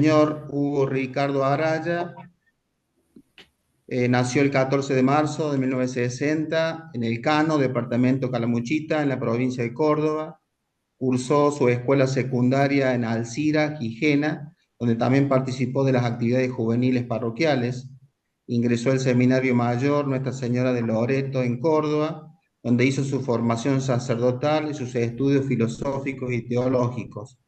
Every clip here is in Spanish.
Monseñor Hugo Ricardo Araya nació el 14 de marzo de 1960 en El Cano, departamento Calamuchita, en la provincia de Córdoba. Cursó su escuela secundaria en Alcira, Gijena, donde también participó de las actividades juveniles parroquiales. Ingresó al Seminario Mayor Nuestra Señora de Loreto en Córdoba, donde hizo su formación sacerdotal y sus estudios filosóficos y teológicos.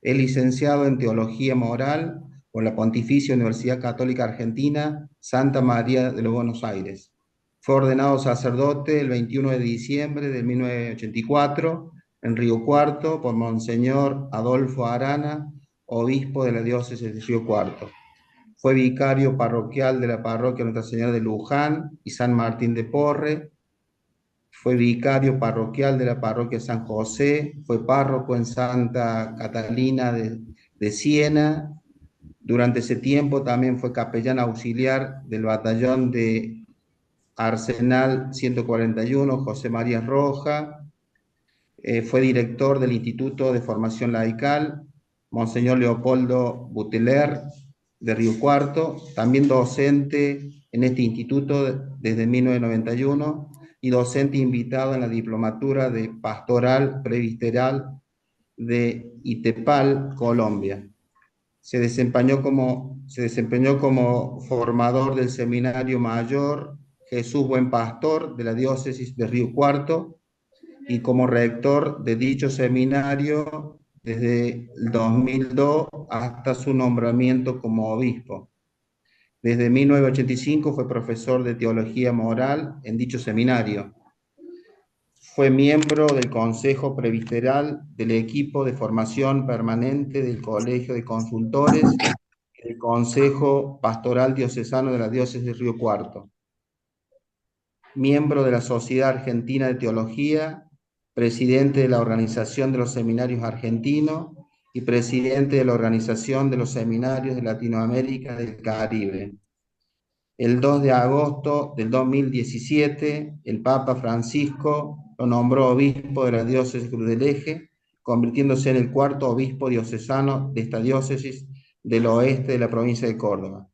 Es licenciado en Teología Moral por la Pontificia Universidad Católica Argentina, Santa María de los Buenos Aires. Fue ordenado sacerdote el 21 de diciembre de 1984 en Río Cuarto por Monseñor Adolfo Arana, obispo de la diócesis de Río Cuarto. Fue vicario parroquial de la parroquia Nuestra Señora de Luján y San Martín de Porres. Fue vicario parroquial de la parroquia San José, fue párroco en Santa Catalina de Siena. Durante ese tiempo también fue capellán auxiliar del batallón de Arsenal 141, José María Roja. Fue director del Instituto de Formación Laical, Monseñor Leopoldo Buteler, de Río Cuarto, también docente en este instituto desde 1991 y docente invitado en la diplomatura de Pastoral Presbiteral de Itepal, Colombia. Se desempeñó como formador del Seminario Mayor Jesús Buen Pastor de la diócesis de Río Cuarto y como rector de dicho seminario desde el 2002 hasta su nombramiento como obispo. Desde 1985 fue profesor de teología moral en dicho seminario. Fue miembro del Consejo Presbiteral del equipo de formación permanente del Colegio de Consultores y del Consejo Pastoral Diocesano de la Diócesis de Río Cuarto. Miembro de la Sociedad Argentina de Teología, presidente de la Organización de los Seminarios Argentinos y presidente de la Organización de los Seminarios de Latinoamérica y del Caribe. El 2 de agosto del 2017, el Papa Francisco lo nombró obispo de la diócesis Cruz del Eje, convirtiéndose en el cuarto obispo diocesano de esta diócesis del oeste de la provincia de Córdoba.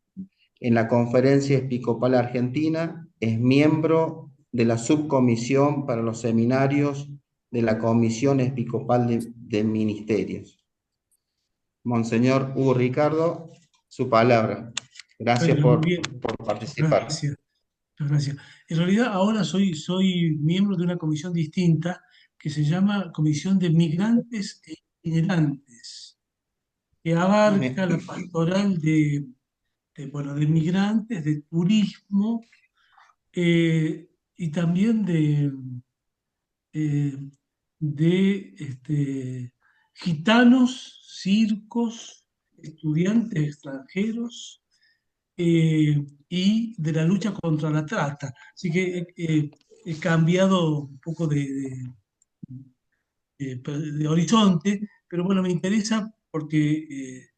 En la Conferencia Episcopal Argentina es miembro de la subcomisión para los seminarios de la Comisión Episcopal de Ministerios. Monseñor Hugo Ricardo, su palabra. Gracias Bueno, muy bien, por muchas participar. gracias, muchas gracias. En realidad ahora soy miembro de una comisión distinta que se llama Comisión de Migrantes e Itinerantes, que abarca la pastoral bueno, de migrantes, de turismo y también eh, de gitanos, circos, estudiantes extranjeros y de la lucha contra la trata. Así que he cambiado un poco de horizonte, pero bueno, me interesa porque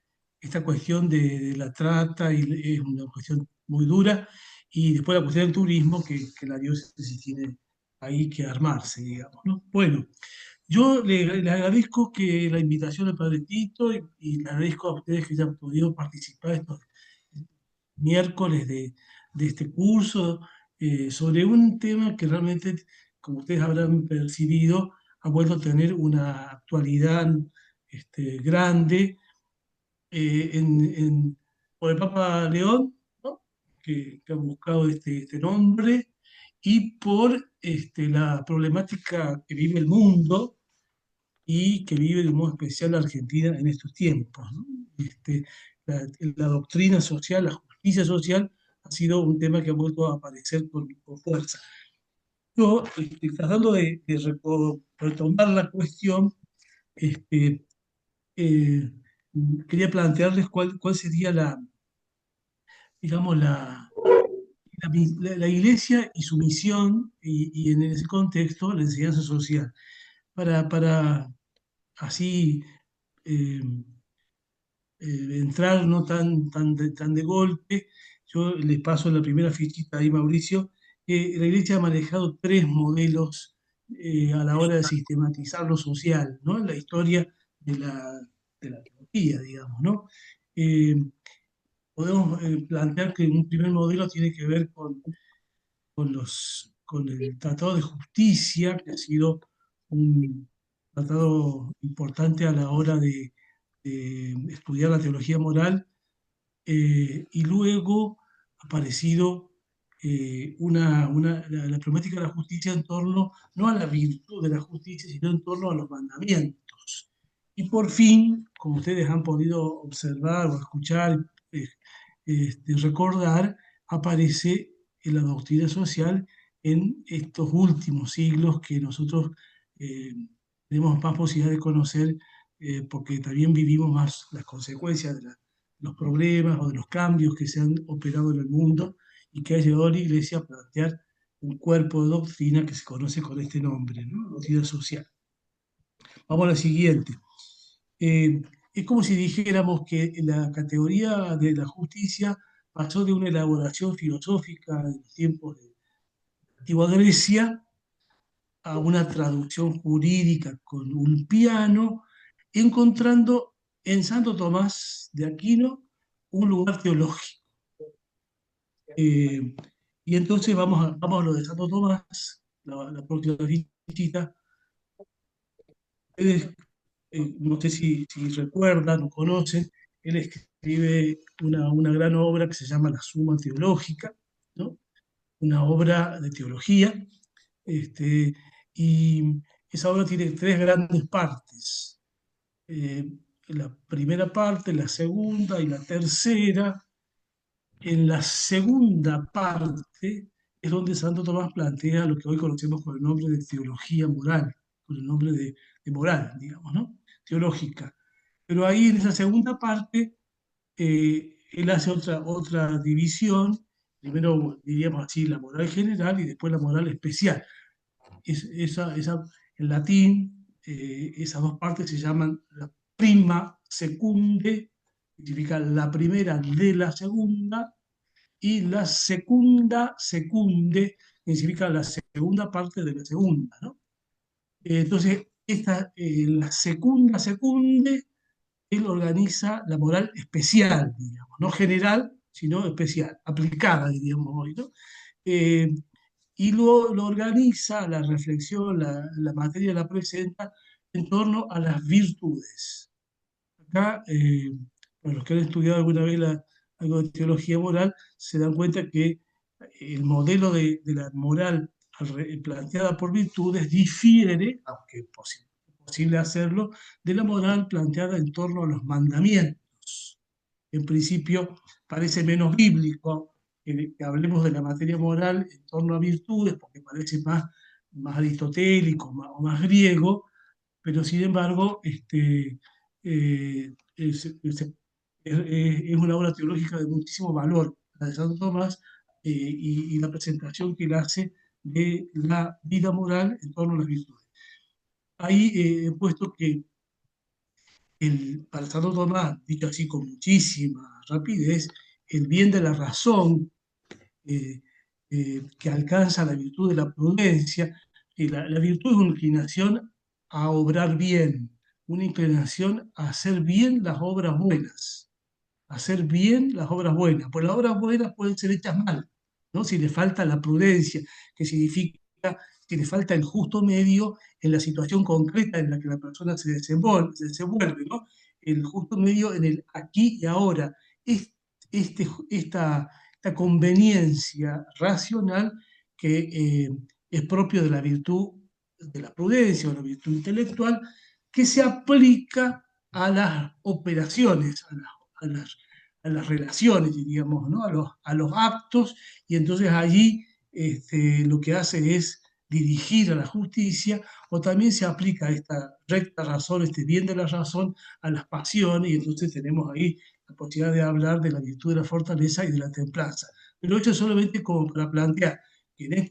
esta cuestión de la trata es una cuestión muy dura y después la cuestión del turismo que la diócesis tiene ahí que armarse, digamos, ¿no? Bueno, yo le agradezco que la invitación al Padre Tito y le agradezco a ustedes que hayan podido participar estos miércoles de este curso sobre un tema que realmente, como ustedes habrán percibido, ha vuelto a tener una actualidad grande por el Papa León, ¿no? Que ha buscado este nombre, y por la problemática que vive el mundo y que vive de modo especial la Argentina en estos tiempos, ¿no? La doctrina social, la justicia social, ha sido un tema que ha vuelto a aparecer con fuerza. Yo, tratando de retomar la cuestión, este, eh, quería plantearles cuál sería digamos, la iglesia y su misión, y en ese contexto la enseñanza social, para así eh, entrar no tan de golpe. Yo les paso la primera fichita ahí, Mauricio. La Iglesia ha manejado tres modelos a la hora de sistematizar lo social, ¿no? En la historia de la teología, digamos, ¿no? eh, podemos plantear que un primer modelo tiene que ver con el Tratado de Justicia, que ha sido un tratado importante a la hora de estudiar la teología moral, y luego ha aparecido la problemática de la justicia en torno no a la virtud de la justicia, sino en torno a los mandamientos. Y por fin, como ustedes han podido observar o escuchar, eh, recordar, aparece en la doctrina social en estos últimos siglos que nosotros eh, tenemos más posibilidad de conocer, porque también vivimos más las consecuencias de los problemas o de los cambios que se han operado en el mundo y que ha llevado a la Iglesia a plantear un cuerpo de doctrina que se conoce con este nombre, ¿no? Doctrina social. Vamos a la siguiente. Eh, es como si dijéramos que la categoría de la justicia pasó de una elaboración filosófica en los tiempos de la antigua Grecia a una traducción jurídica con un piano, encontrando en Santo Tomás de Aquino un lugar teológico. Eh, y entonces vamos a lo de Santo Tomás, la próxima visita. Ustedes, no sé si recuerdan o conocen, él escribe una gran obra que se llama La Suma Teológica, ¿no? Una obra de teología, este, y esa obra tiene tres grandes partes. Eh, la primera parte, la segunda y la tercera. En la segunda parte es donde Santo Tomás plantea lo que hoy conocemos con el nombre de teología moral, con el nombre de moral, digamos, ¿no? Teológica. Pero ahí en esa segunda parte, él hace otra división, primero diríamos así, la moral general y después la moral especial. En latín, esas dos partes se llaman la prima secunde, significa la primera de la segunda, y la secunda secunde, que significa la segunda parte de la segunda, ¿no? Entonces, la segunda secunde, él organiza la moral especial, digamos, no general, sino especial, aplicada, diríamos hoy, ¿no? Eh, y lo organiza, la reflexión, la materia la presenta en torno a las virtudes. Acá, para los que han estudiado alguna vez algo de teología moral, se dan cuenta que el modelo de la moral planteada por virtudes difiere, aunque es posible hacerlo, de la moral planteada en torno a los mandamientos. En principio, parece menos bíblico que hablemos de la materia moral en torno a virtudes, porque parece más aristotélico o más griego, pero sin embargo, es una obra teológica de muchísimo valor, la de Santo Tomás, y la presentación que él hace de la vida moral en torno a las virtudes. Ahí he puesto que para Santo Tomás, dicho así con muchísima rapidez, el bien de la razón, eh, que alcanza la virtud de la prudencia. La virtud es una inclinación a obrar bien, una inclinación a hacer bien las obras buenas, hacer bien las obras buenas. Pues las obras buenas pueden ser hechas mal, ¿no? Si le falta la prudencia, que significa que le falta el justo medio en la situación concreta en la que la persona se desenvuelve, ¿no? El justo medio en el aquí y ahora. Es, esta conveniencia racional que es propio de la virtud de la prudencia o la virtud intelectual, que se aplica a las operaciones, a las, a las relaciones, diríamos, ¿no? A los actos, y entonces allí lo que hace es dirigir a la justicia, o también se aplica esta recta razón, este bien de la razón, a las pasiones, y entonces tenemos ahí la posibilidad de hablar de la virtud de la fortaleza y de la templanza. Pero esto es solamente como para plantear que en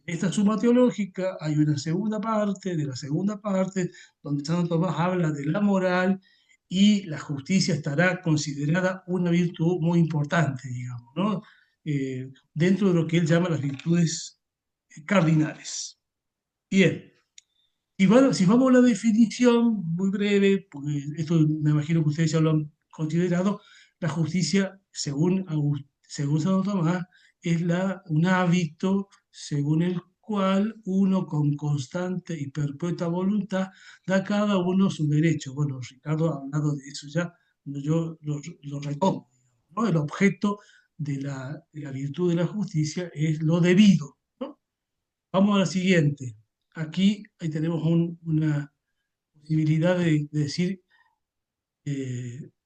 esta suma teológica hay una segunda parte, de la segunda parte, donde Santo Tomás habla de la moral, y la justicia estará considerada una virtud muy importante, digamos, ¿no? Dentro de lo que él llama las virtudes cardinales. Bien, si vamos a la definición muy breve, porque esto me imagino que ustedes ya lo han considerado, la justicia, según Santo Tomás, es un hábito según el cual uno con constante y perpetua voluntad da a cada uno su derecho. Bueno, Ricardo ha hablado de eso ya, yo lo retomo, ¿no? El objeto de la virtud de la justicia es lo debido, ¿no? Vamos a la siguiente. Aquí ahí tenemos una posibilidad de decir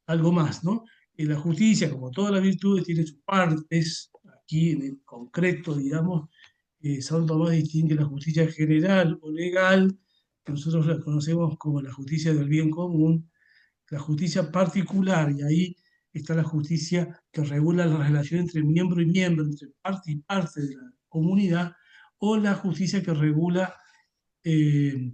algo más, ¿no? La justicia, como todas las virtudes, tiene sus partes. Aquí, en el concreto, digamos, Santo Tomás distingue la justicia general o legal, que nosotros la conocemos como la justicia del bien común, la justicia particular, y ahí está la justicia que regula la relación entre miembro y miembro, entre parte y parte de la comunidad, o la justicia que regula eh,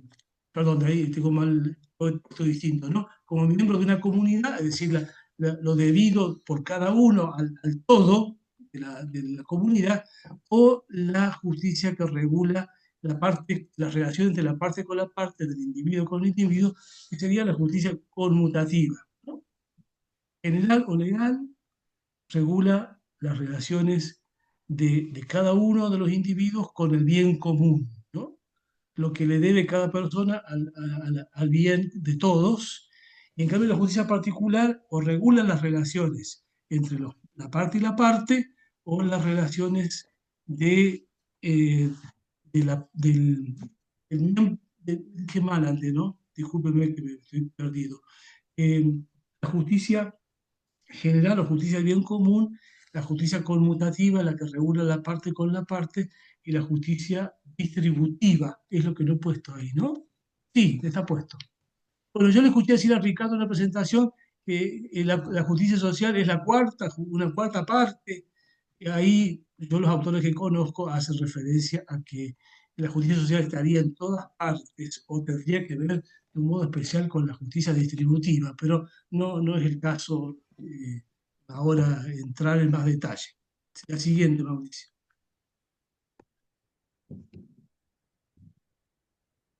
perdón, de ahí tengo mal, esto distinto, ¿no? Como miembro de una comunidad, es decir, lo debido por cada uno al todo de la comunidad, o la justicia que regula la relación entre la parte con la parte, del individuo con el individuo, que sería la justicia conmutativa, ¿no? General o legal, regula las relaciones de cada uno de los individuos con el bien común, ¿no? Lo que le debe cada persona al bien de todos. Y en cambio la justicia particular o regula las relaciones entre la parte y la parte, o las relaciones de, eh, qué mal antes, ¿no? Discúlpeme que me estoy perdido. Eh, la justicia general o justicia del bien común, la justicia conmutativa, la que regula la parte con la parte, y la justicia distributiva, es lo que no he puesto ahí, ¿no? Sí, está puesto. Bueno, yo le escuché decir a Ricardo en la presentación que la justicia social es una cuarta parte. Y ahí yo los autores que conozco hacen referencia a que la justicia social estaría en todas partes o tendría que ver de un modo especial con la justicia distributiva, pero no es el caso ahora entrar en más detalle. La siguiente, Mauricio.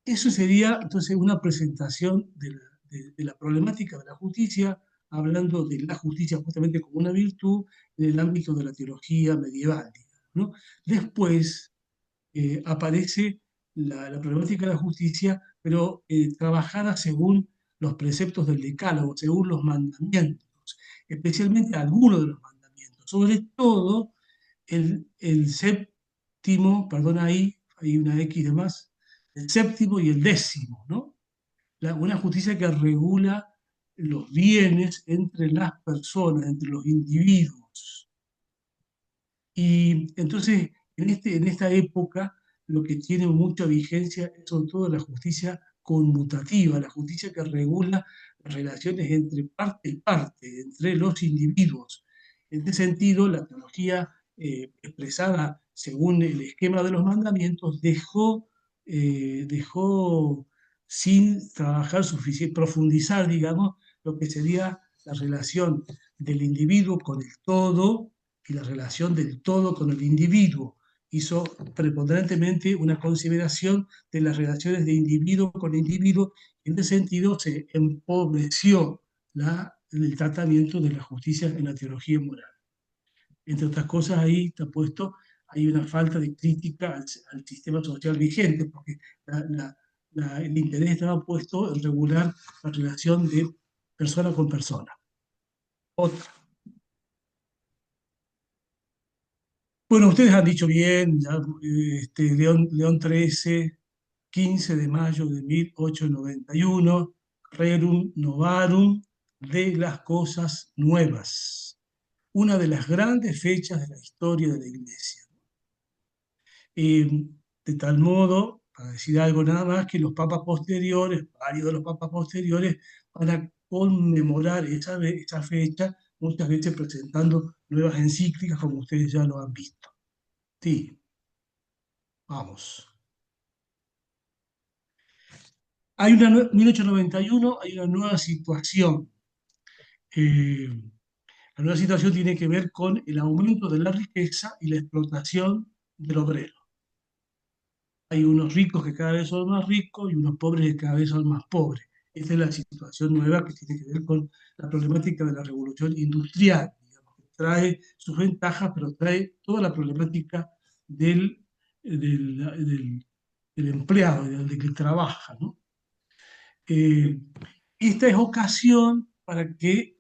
Eso sería entonces una presentación de la problemática de la justicia, hablando de la justicia justamente como una virtud en el ámbito de la teología medieval, digamos, ¿no? Después aparece la problemática de la justicia, pero trabajada según los preceptos del Decálogo, según los mandamientos, especialmente algunos de los mandamientos, sobre todo el séptimo, perdón, ahí hay una X de más, el séptimo y el décimo, ¿no? Una justicia que regula los bienes entre las personas, entre los individuos. Y entonces, en esta época, lo que tiene mucha vigencia es sobre todo la justicia conmutativa, la justicia que regula las relaciones entre parte y parte, entre los individuos. En este sentido, la teología expresada según el esquema de los mandamientos dejó sin trabajar suficiente, profundizar, digamos, lo que sería la relación del individuo con el todo y la relación del todo con el individuo. Hizo preponderantemente una consideración de las relaciones de individuo con individuo, y en ese sentido se empobreció el tratamiento de la justicia en la teología moral. Entre otras cosas, ahí está puesto, hay una falta de crítica al sistema social vigente, porque el interés estaba puesto en regular la relación de persona con persona. Otra. Bueno, ustedes han dicho bien, ya, León XIII, 15 de mayo de 1891, Rerum Novarum, de las cosas nuevas, una de las grandes fechas de la historia de la Iglesia. Eh, de tal modo, para decir algo nada más, que los papas posteriores, varios de los papas posteriores, van a conmemorar esa fecha, muchas veces presentando nuevas encíclicas, como ustedes ya lo han visto. Sí, vamos. 1891 hay una nueva situación. Eh, la nueva situación tiene que ver con el aumento de la riqueza y la explotación del obrero. Hay unos ricos que cada vez son más ricos y unos pobres que cada vez son más pobres. esta es la situación nueva que tiene que ver con la problemática de la revolución industrial, digamos, que trae sus ventajas, pero trae toda la problemática del, del, del- del empleado, del que trabaja, ¿no? Eh, Esta es ocasión para que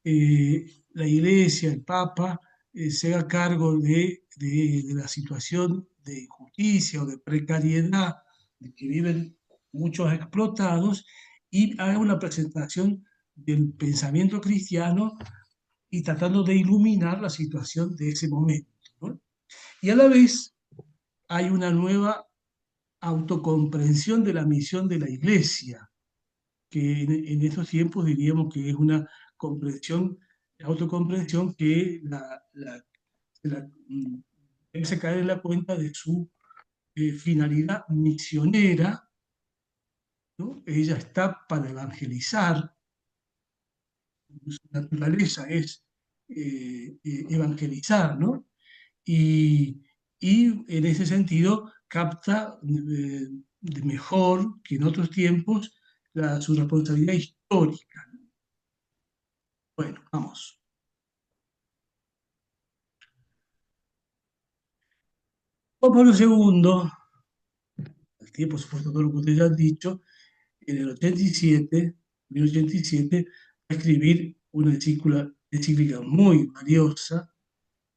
la Iglesia, el Papa, se haga cargo de la situación de injusticia o de precariedad de que viven muchos explotados y haga una presentación del pensamiento cristiano y tratando de iluminar la situación de ese momento, ¿no? Y a la vez hay una nueva autocomprensión de la misión de la Iglesia, que en estos tiempos diríamos que es una comprensión, autocomprensión que se cae en la cuenta de su finalidad misionera, ¿no? Ella está para evangelizar, su naturaleza es evangelizar, ¿no? Y, y en ese sentido capta mejor que en otros tiempos su responsabilidad histórica. Bueno, vamos. Juan Pablo II, al tiempo, por supuesto, todo lo que ustedes ya han dicho, en el 87, 1987, va a escribir una encíclica muy valiosa,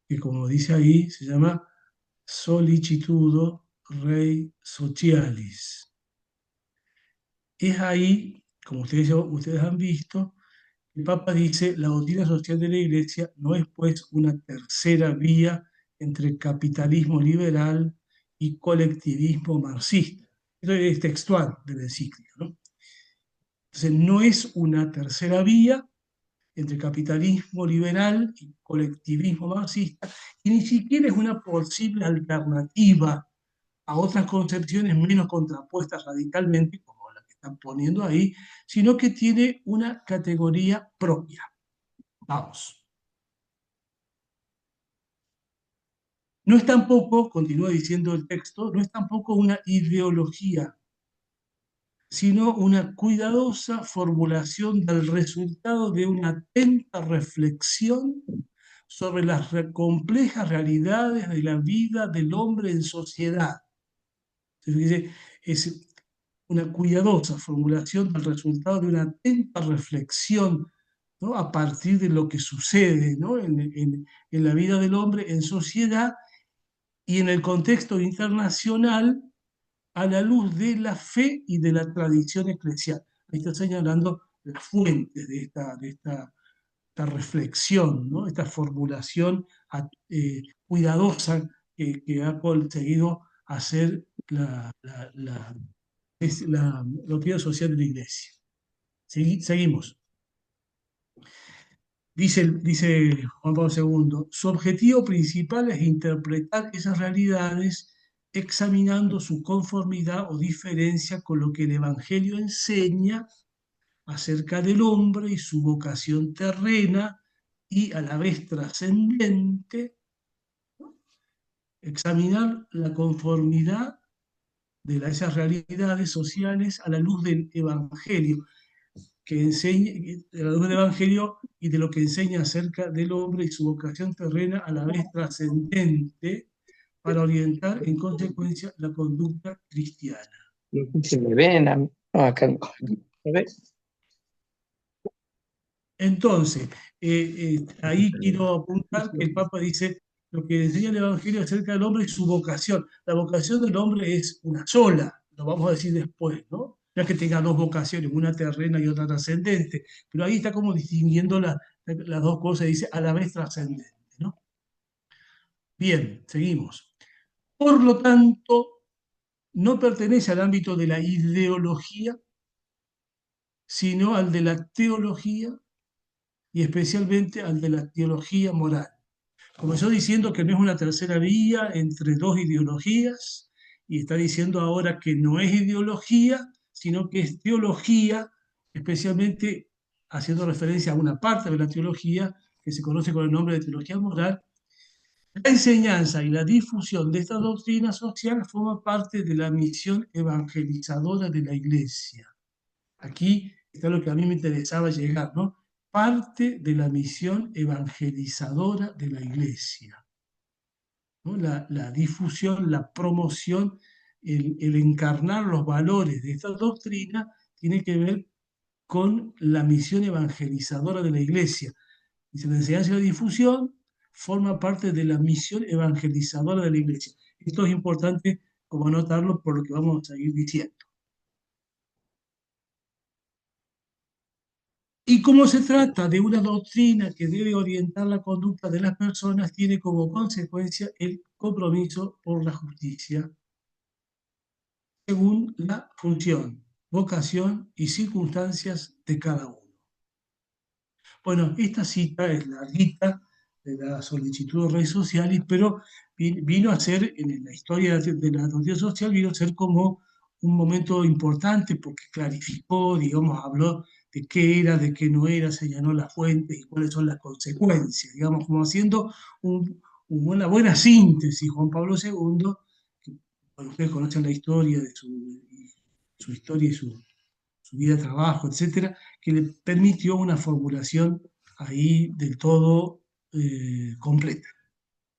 que como dice ahí, se llama Solicitudo Rei Socialis. Es ahí, como ustedes han visto, el Papa dice, la doctrina social de la Iglesia no es pues una tercera vía entre capitalismo liberal y colectivismo marxista. Esto es textual de la encíclica, ¿no? Entonces, no es una tercera vía entre capitalismo liberal y colectivismo marxista, y ni siquiera es una posible alternativa a otras concepciones menos contrapuestas radicalmente, como la que están poniendo ahí, sino que tiene una categoría propia. Vamos. No es tampoco, continúa diciendo el texto, no es tampoco una ideología, sino una cuidadosa formulación del resultado de una atenta reflexión sobre las complejas realidades de la vida del hombre en sociedad. Es una cuidadosa formulación del resultado de una atenta reflexión, ¿no? A partir de lo que sucede, ¿no? En la vida del hombre en sociedad y en el contexto internacional a la luz de la fe y de la tradición eclesial. Ahí está señalando las fuentes esta reflexión, ¿no? Esta formulación cuidadosa que ha conseguido hacer la doctrina social de la Iglesia. Seguimos. Dice Juan Pablo II, su objetivo principal es interpretar esas realidades examinando su conformidad o diferencia con lo que el Evangelio enseña acerca del hombre y su vocación terrena y a la vez trascendente, examinar la conformidad de esas realidades sociales a la luz del Evangelio, que enseña, de la luz del Evangelio y de lo que enseña acerca del hombre y su vocación terrena a la vez trascendente para orientar en consecuencia la conducta cristiana. Se me ven a mí. No, acá no. ¿Me ves? Entonces, ahí quiero apuntar que el Papa dice lo que enseña el Evangelio acerca del hombre y su vocación. La vocación del hombre es una sola, lo vamos a decir después, ¿no? No es que tenga dos vocaciones, una terrena y otra trascendente, pero ahí está como distinguiendo las dos cosas, dice a la vez trascendente, ¿no? Bien, seguimos. Por lo tanto, no pertenece al ámbito de la ideología, sino al de la teología y especialmente al de la teología moral. Comenzó diciendo que no es una tercera vía entre dos ideologías y está diciendo ahora que no es ideología, sino que es teología, especialmente haciendo referencia a una parte de la teología que se conoce con el nombre de teología moral. La enseñanza y la difusión de esta doctrina social forma parte de la misión evangelizadora de la Iglesia. Aquí está lo que a mí me interesaba llegar, ¿no? Parte de la misión evangelizadora de la Iglesia, ¿no? La difusión, la promoción, el encarnar los valores de esta doctrina tiene que ver con la misión evangelizadora de la Iglesia. Dice, la enseñanza y la difusión forma parte de la misión evangelizadora de la Iglesia. Esto es importante como anotarlo por lo que vamos a seguir diciendo. Y como se trata de una doctrina que debe orientar la conducta de las personas, tiene como consecuencia el compromiso por la justicia, según la función, vocación y circunstancias de cada uno. Bueno, esta cita es larguita de la solicitud de redes sociales, pero vino a ser, en la historia de la doctrina social, vino a ser como un momento importante porque clarificó, digamos, habló de qué era, de qué no era, señaló las fuentes y cuáles son las consecuencias, digamos, como haciendo una buena síntesis. Juan Pablo II, que bueno, ustedes conocen la historia de su historia y su vida de trabajo, etcétera, que le permitió una formulación ahí del todo completa.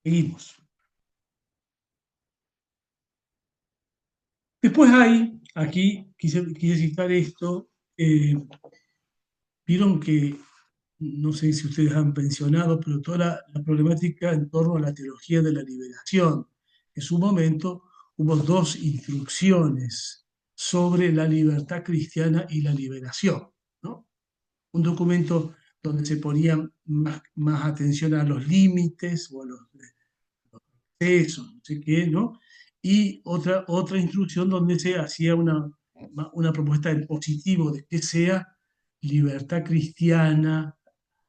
Seguimos. Después hay, aquí quise citar esto, vieron que, no sé si ustedes han pensionado, pero toda la problemática en torno a la teología de la liberación. En su momento hubo dos instrucciones sobre la libertad cristiana y la liberación, ¿no? Un documento donde se ponía más atención a los límites o a los excesos, no sé qué, ¿no? Y otra instrucción donde se hacía una propuesta en positivo de que sea libertad cristiana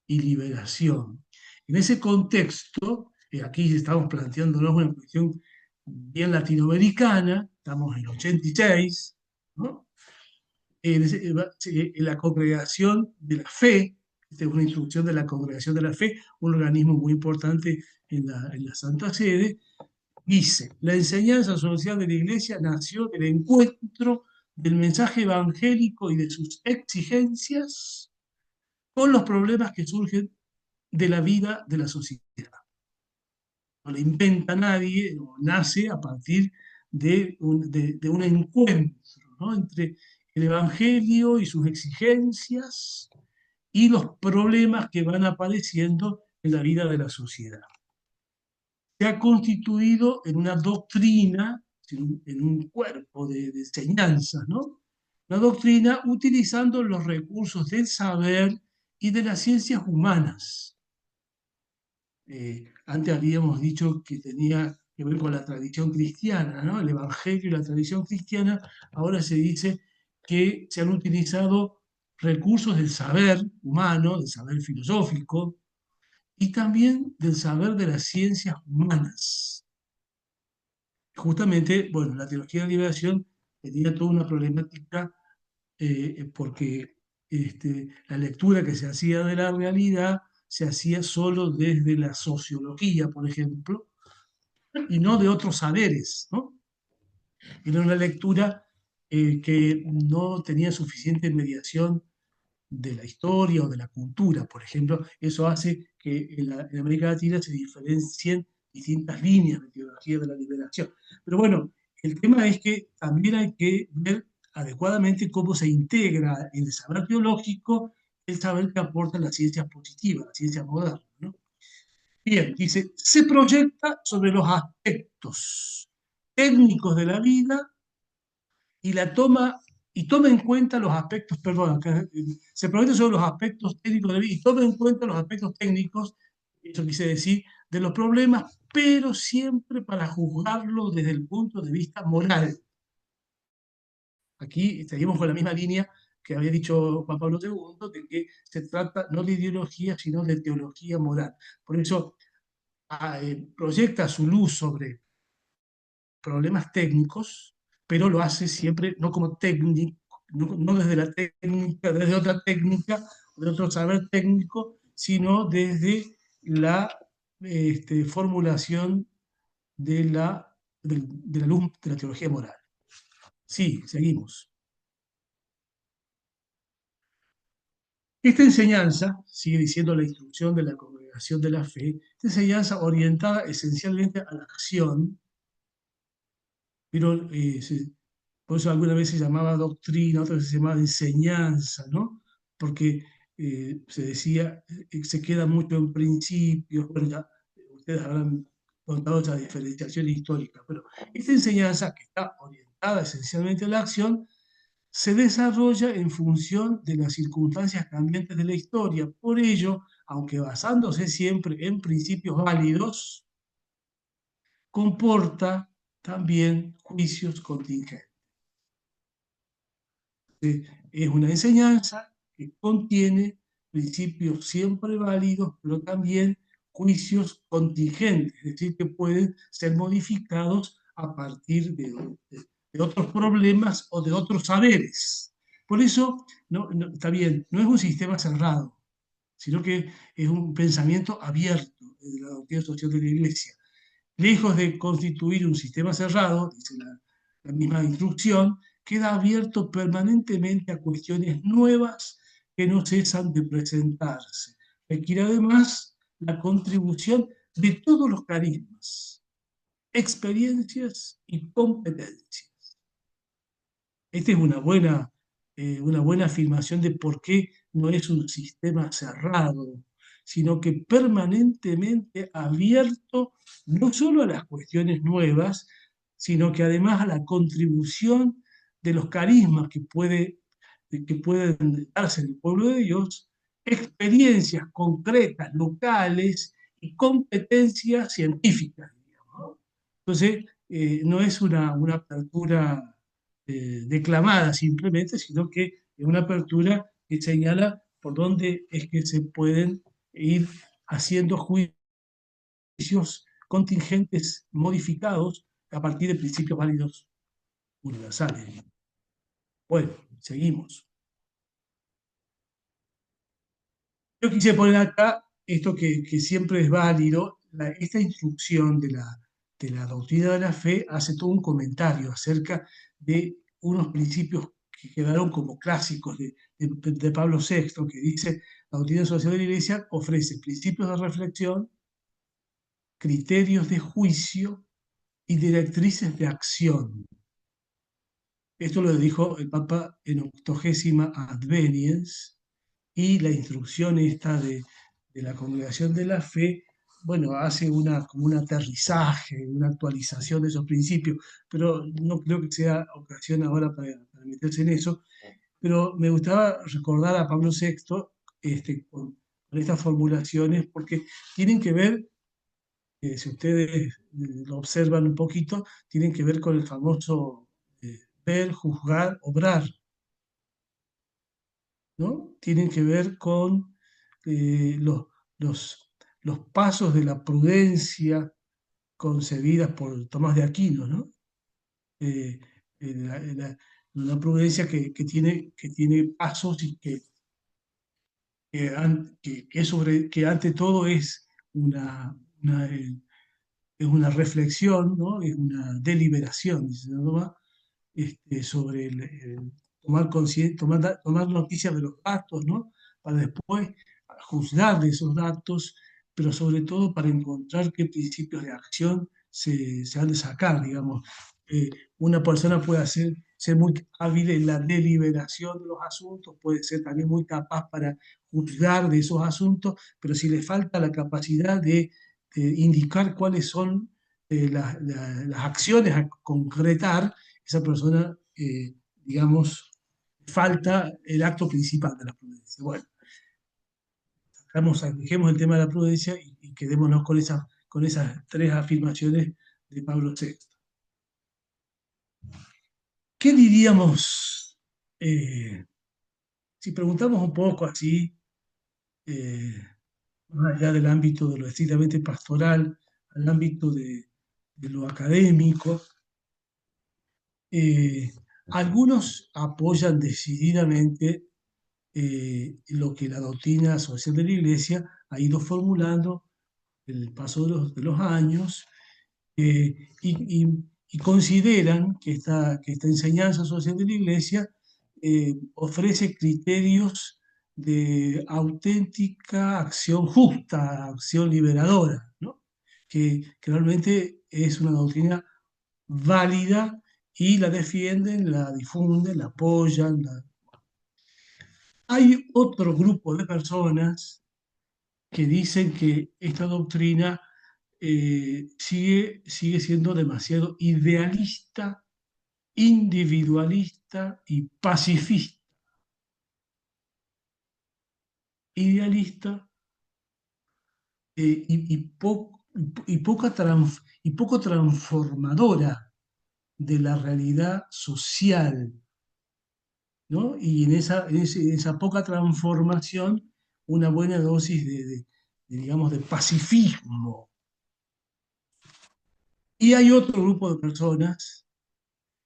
y liberación. En ese contexto, aquí estamos planteándonos una cuestión bien latinoamericana, estamos en el 86, ¿no? La congregación de la fe, esta es una instrucción de la congregación de la fe, un organismo muy importante en la Santa Sede, dice, la enseñanza social de la Iglesia nació del encuentro del mensaje evangélico y de sus exigencias con los problemas que surgen de la vida de la sociedad. No la inventa nadie, o nace a partir de un encuentro, ¿no? Entre el Evangelio y sus exigencias y los problemas que van apareciendo en la vida de la sociedad. Se ha constituido en una doctrina, en un cuerpo de enseñanzas, ¿no? La doctrina utilizando los recursos del saber y de las ciencias humanas. Antes habíamos dicho que tenía que ver con la tradición cristiana, ¿no? El Evangelio y la tradición cristiana. Ahora se dice que se han utilizado recursos del saber humano, del saber filosófico y también del saber de las ciencias humanas. Justamente, bueno, la teología de la liberación tenía toda una problemática porque la lectura que se hacía de la realidad se hacía solo desde la sociología, por ejemplo, y no de otros saberes, ¿no? Era una lectura que no tenía suficiente mediación de la historia o de la cultura, por ejemplo. Eso hace que en América Latina se diferencien distintas líneas de teología de la liberación. Pero bueno, el tema es que también hay que ver adecuadamente cómo se integra en el saber teológico el saber que aporta las ciencias positivas, las ciencias modernas, ¿no? Bien, dice, se proyecta sobre los aspectos técnicos de la vida y toma en cuenta los aspectos, perdón, se proyecta sobre los aspectos técnicos de la vida y toma en cuenta los aspectos técnicos, eso quise decir, de los problemas, pero siempre para juzgarlo desde el punto de vista moral. Aquí seguimos con la misma línea que había dicho Juan Pablo II, de que se trata no de ideología, sino de teología moral. Por eso proyecta su luz sobre problemas técnicos, pero lo hace siempre no como técnico, no desde la técnica, desde otra técnica, de otro saber técnico, sino desde la formulación de la luz de la teología moral. Sí, seguimos. Esta enseñanza, sigue diciendo la instrucción de la Congregación de la Fe, esta enseñanza orientada esencialmente a la acción, pero por eso alguna vez se llamaba doctrina, otras veces se llamaba enseñanza, ¿no? Porque se decía, se queda mucho en principios, bueno, ya ustedes habrán contado esa diferenciación histórica, pero esta enseñanza que está orientada esencialmente a la acción, se desarrolla en función de las circunstancias cambiantes de la historia. Por ello, aunque basándose siempre en principios válidos, comporta también juicios contingentes. Es una enseñanza que contiene principios siempre válidos, pero también juicios contingentes, es decir, que pueden ser modificados a partir de otros problemas o de otros saberes. Por eso, está bien, no es un sistema cerrado, sino que es un pensamiento abierto de la doctrina social de la Iglesia. Lejos de constituir un sistema cerrado, dice la misma instrucción, queda abierto permanentemente a cuestiones nuevas que no cesan de presentarse. Requiere además la contribución de todos los carismas, experiencias y competencias. Esta es una buena afirmación de por qué no es un sistema cerrado, sino que permanentemente abierto no solo a las cuestiones nuevas, sino que además a la contribución de los carismas que pueden darse en el pueblo de Dios, experiencias concretas, locales y competencias científicas, digamos, ¿no? Entonces, no es una apertura declamada simplemente, sino que es una apertura que señala por dónde es que se pueden ir haciendo juicios contingentes modificados a partir de principios válidos universales. Bueno, seguimos. Yo quise poner acá esto que siempre es válido, esta instrucción de la doctrina de la fe hace todo un comentario acerca de unos principios que quedaron como clásicos de Pablo VI, que dice: la doctrina social de la Iglesia ofrece principios de reflexión, criterios de juicio y directrices de acción. Esto lo dijo el Papa en Octogésima Adveniens, y la instrucción esta de la Congregación de la Fe, bueno, hace como un aterrizaje, una actualización de esos principios, pero no creo que sea ocasión ahora para meterse en eso. Pero me gustaba recordar a Pablo VI con estas formulaciones, porque tienen que ver, si ustedes lo observan un poquito, tienen que ver con el famoso ver, juzgar, obrar, ¿no? Tienen que ver con los, los pasos de la prudencia concebidas por Tomás de Aquino, ¿no? Eh, eh, la- la- una prudencia que tiene pasos y que ante todo es es una reflexión, ¿no? Es una deliberación, dice Santo Tomás, sobre tomar noticias de los datos, ¿no? Para después juzgar de esos datos, pero sobre todo para encontrar qué principios de acción se han de sacar, digamos. Eh, una persona puede ser muy hábil en la deliberación de los asuntos, puede ser también muy capaz para juzgar de esos asuntos, pero si le falta la capacidad de indicar cuáles son las acciones a concretar, esa persona, digamos, falta el acto principal de la prudencia. Bueno, dejemos el tema de la prudencia y quedémonos con esas tres afirmaciones de Pablo VI. ¿Qué diríamos si preguntamos un poco así, eh, más allá del ámbito de lo estrictamente pastoral, al ámbito de lo académico? Eh, Algunos apoyan decididamente lo que la doctrina social de la Iglesia ha ido formulando en el paso de los años, y consideran que esta enseñanza social de la Iglesia ofrece criterios de auténtica acción justa, acción liberadora, ¿no? Que realmente es una doctrina válida y la defienden, la difunden, la apoyan. Hay otro grupo de personas que dicen que esta doctrina sigue siendo demasiado idealista, individualista y pacifista. Idealista y poco transformadora de la realidad social, ¿no? Y en esa poca transformación, una buena dosis digamos, de pacifismo. Y hay otro grupo de personas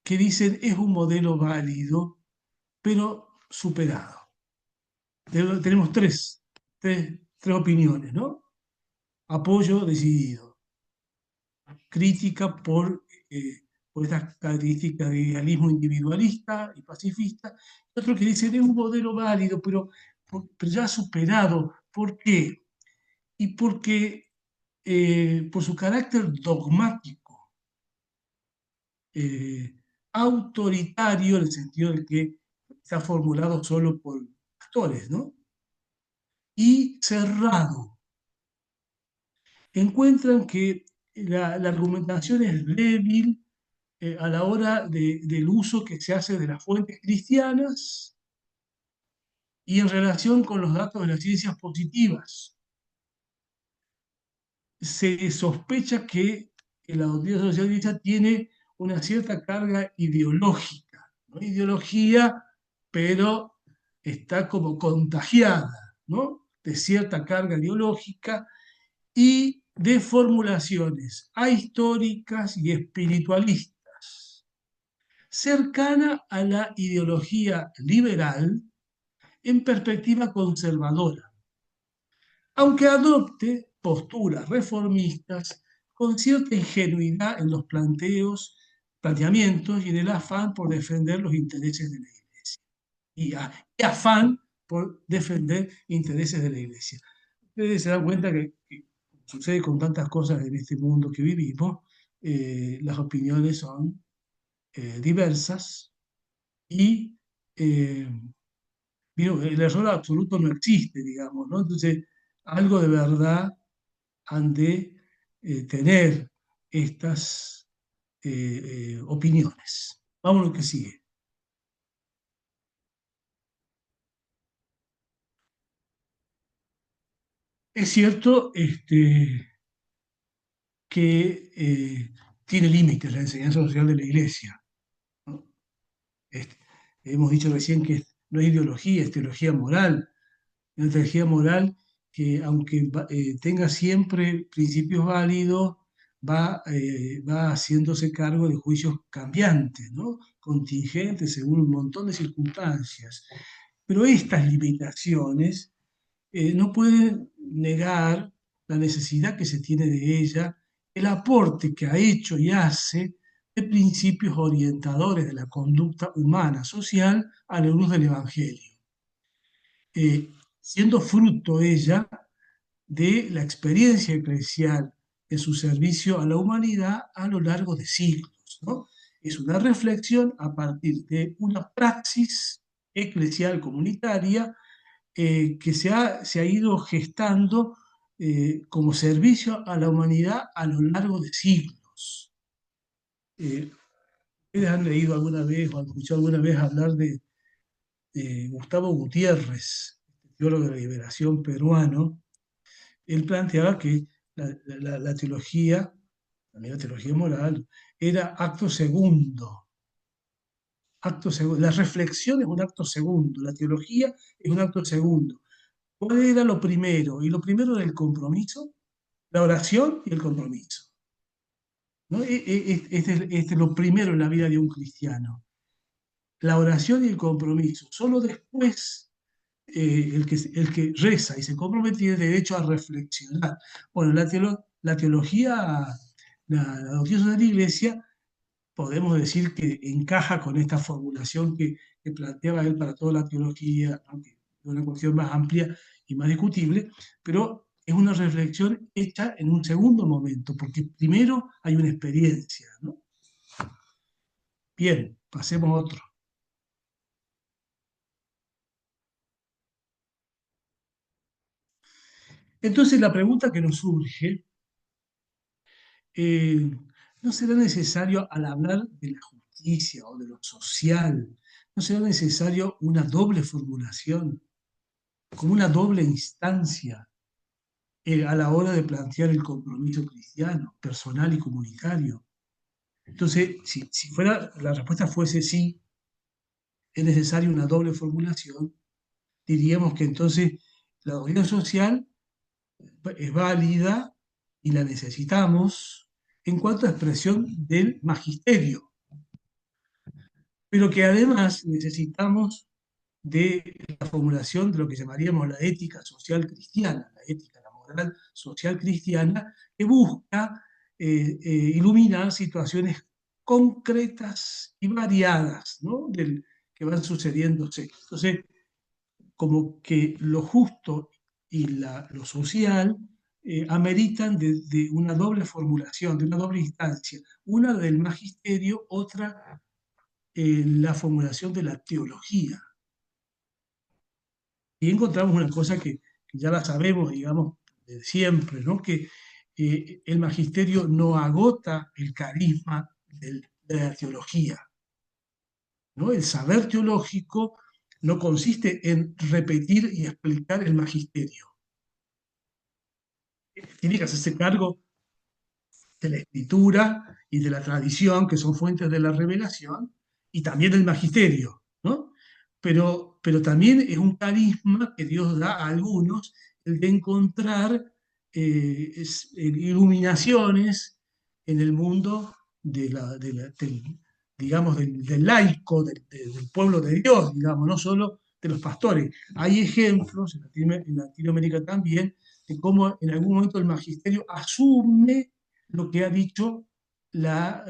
que dicen es un modelo válido, pero superado. Tenemos tres opiniones, ¿no? Apoyo decidido, crítica por estas características de idealismo individualista y pacifista, y otro que dice es un modelo válido, pero ya superado. ¿Por qué? Y porque por su carácter dogmático, eh, autoritario, en el sentido de que está formulado solo por actores, ¿no? Y cerrado. Encuentran que la argumentación es débil a la hora del uso que se hace de las fuentes cristianas y en relación con los datos de las ciencias positivas. Se sospecha que la doctrina socialista tiene una cierta carga ideológica, no ideología, pero está como contagiada, ¿no? De cierta carga ideológica y de formulaciones ahistóricas y espiritualistas, cercana a la ideología liberal en perspectiva conservadora, aunque adopte posturas reformistas con cierta ingenuidad en los planteamientos y en el afán por defender los intereses de la Iglesia. Y afán por defender intereses de la Iglesia. Ustedes se dan cuenta que sucede con tantas cosas en este mundo que vivimos, las opiniones son diversas y eh, el error absoluto no existe, digamos, ¿no? Entonces, algo de verdad han de tener estas opiniones. Vamos a lo que sigue. Es cierto que tiene límites la enseñanza social de la Iglesia, ¿no? Este, hemos dicho recién que no es ideología, es teología moral. Una teología moral que, aunque tenga siempre principios válidos, va haciéndose cargo de juicios cambiantes, ¿no? Contingentes según un montón de circunstancias. Pero estas limitaciones no pueden negar la necesidad que se tiene de ella, el aporte que ha hecho y hace de principios orientadores de la conducta humana, social, a la luz del Evangelio, siendo fruto ella de la experiencia eclesial en su servicio a la humanidad a lo largo de siglos, ¿no? Es una reflexión a partir de una praxis eclesial comunitaria que se ha ido gestando como servicio a la humanidad a lo largo de siglos. ¿Ustedes han leído alguna vez o han escuchado alguna vez hablar de Gustavo Gutiérrez, teólogo de la liberación peruano? Él planteaba que la teología, también la teología moral, era acto segundo. Acto segundo. La reflexión es un acto segundo, la teología es un acto segundo. ¿Cuál era lo primero? Y lo primero era el compromiso, la oración y el compromiso, ¿no? Este es lo primero en la vida de un cristiano. La oración y el compromiso. Solo después el que reza y se compromete tiene derecho a reflexionar. Bueno, la teología, la doctrina de la Iglesia, podemos decir que encaja con esta formulación que planteaba él para toda la teología, ¿no? Que una cuestión más amplia y más discutible, pero es una reflexión hecha en un segundo momento, porque primero hay una experiencia, ¿no? Bien, pasemos a otro. Entonces la pregunta que nos surge, eh, ¿no será necesario al hablar de la justicia o de lo social, no será necesario una doble formulación, como una doble instancia a la hora de plantear el compromiso cristiano, personal y comunitario? Entonces, si fuera, la respuesta fuese sí, es necesaria una doble formulación, diríamos que entonces la doctrina social es válida y la necesitamos en cuanto a expresión del magisterio, pero que además necesitamos de la formulación de lo que llamaríamos la ética social cristiana, la ética, la moral social cristiana, que busca iluminar situaciones concretas y variadas, ¿no? Que van sucediéndose. Entonces, como que lo justo y lo social ameritan de una doble formulación, de una doble instancia, una del magisterio, otra la formulación de la teología. Y encontramos una cosa que ya la sabemos, digamos, de siempre, ¿no? Que el magisterio no agota el carisma de la teología, ¿no? El saber teológico no consiste en repetir y explicar el magisterio. Tiene que hacerse cargo de la escritura y de la tradición, que son fuentes de la revelación, y también del magisterio, ¿no? Pero también es un carisma que Dios da a algunos, el de encontrar iluminaciones en el mundo digamos, del laico, del pueblo de Dios, digamos, no solo de los pastores. Hay ejemplos, en Latinoamérica también, de cómo en algún momento el magisterio asume lo que ha dicho la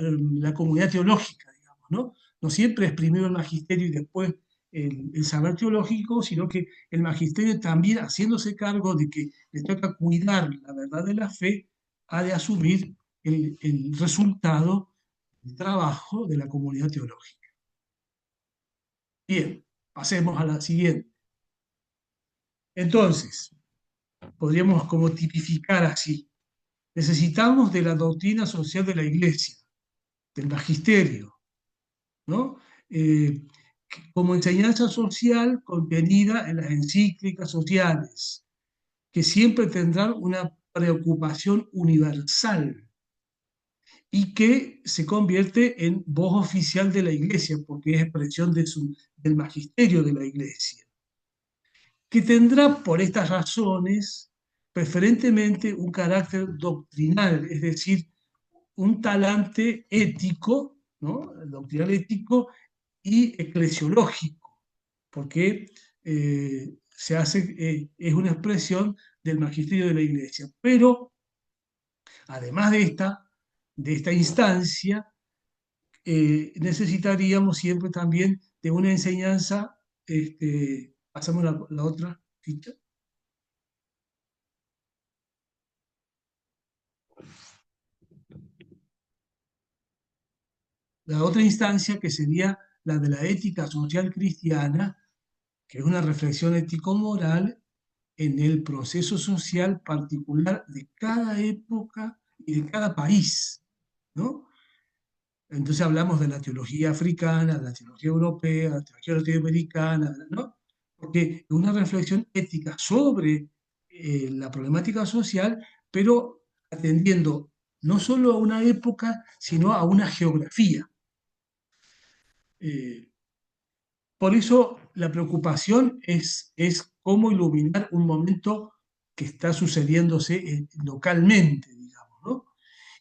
comunidad teológica, digamos, ¿no? No siempre es primero el magisterio y después el saber teológico, sino que el magisterio también, haciéndose cargo de que le toca cuidar la verdad de la fe, ha de asumir el resultado del trabajo de la comunidad teológica. Bien, pasemos a la siguiente. Entonces, podríamos como tipificar así. Necesitamos de la doctrina social de la Iglesia, del magisterio, ¿no? Como enseñanza social contenida en las encíclicas sociales, que siempre tendrán una preocupación universal y que se convierte en voz oficial de la Iglesia, porque es expresión del magisterio de la Iglesia, que tendrá por estas razones preferentemente un carácter doctrinal, es decir, un talante ético, ¿no? Doctrinal ético y eclesiológico, porque es una expresión del magisterio de la Iglesia. Pero, además de esta instancia, necesitaríamos siempre también de una enseñanza, pasamos la otra ficha. La otra instancia que sería la de la ética social cristiana, que es una reflexión ético-moral en el proceso social particular de cada época y de cada país, ¿no? Entonces hablamos de la teología africana, de la teología europea, de la teología latinoamericana, ¿no? Porque es una reflexión ética sobre la problemática social, pero atendiendo no solo a una época, sino a una geografía. Eh, por eso la preocupación es cómo iluminar un momento que está sucediéndose localmente, digamos, ¿no?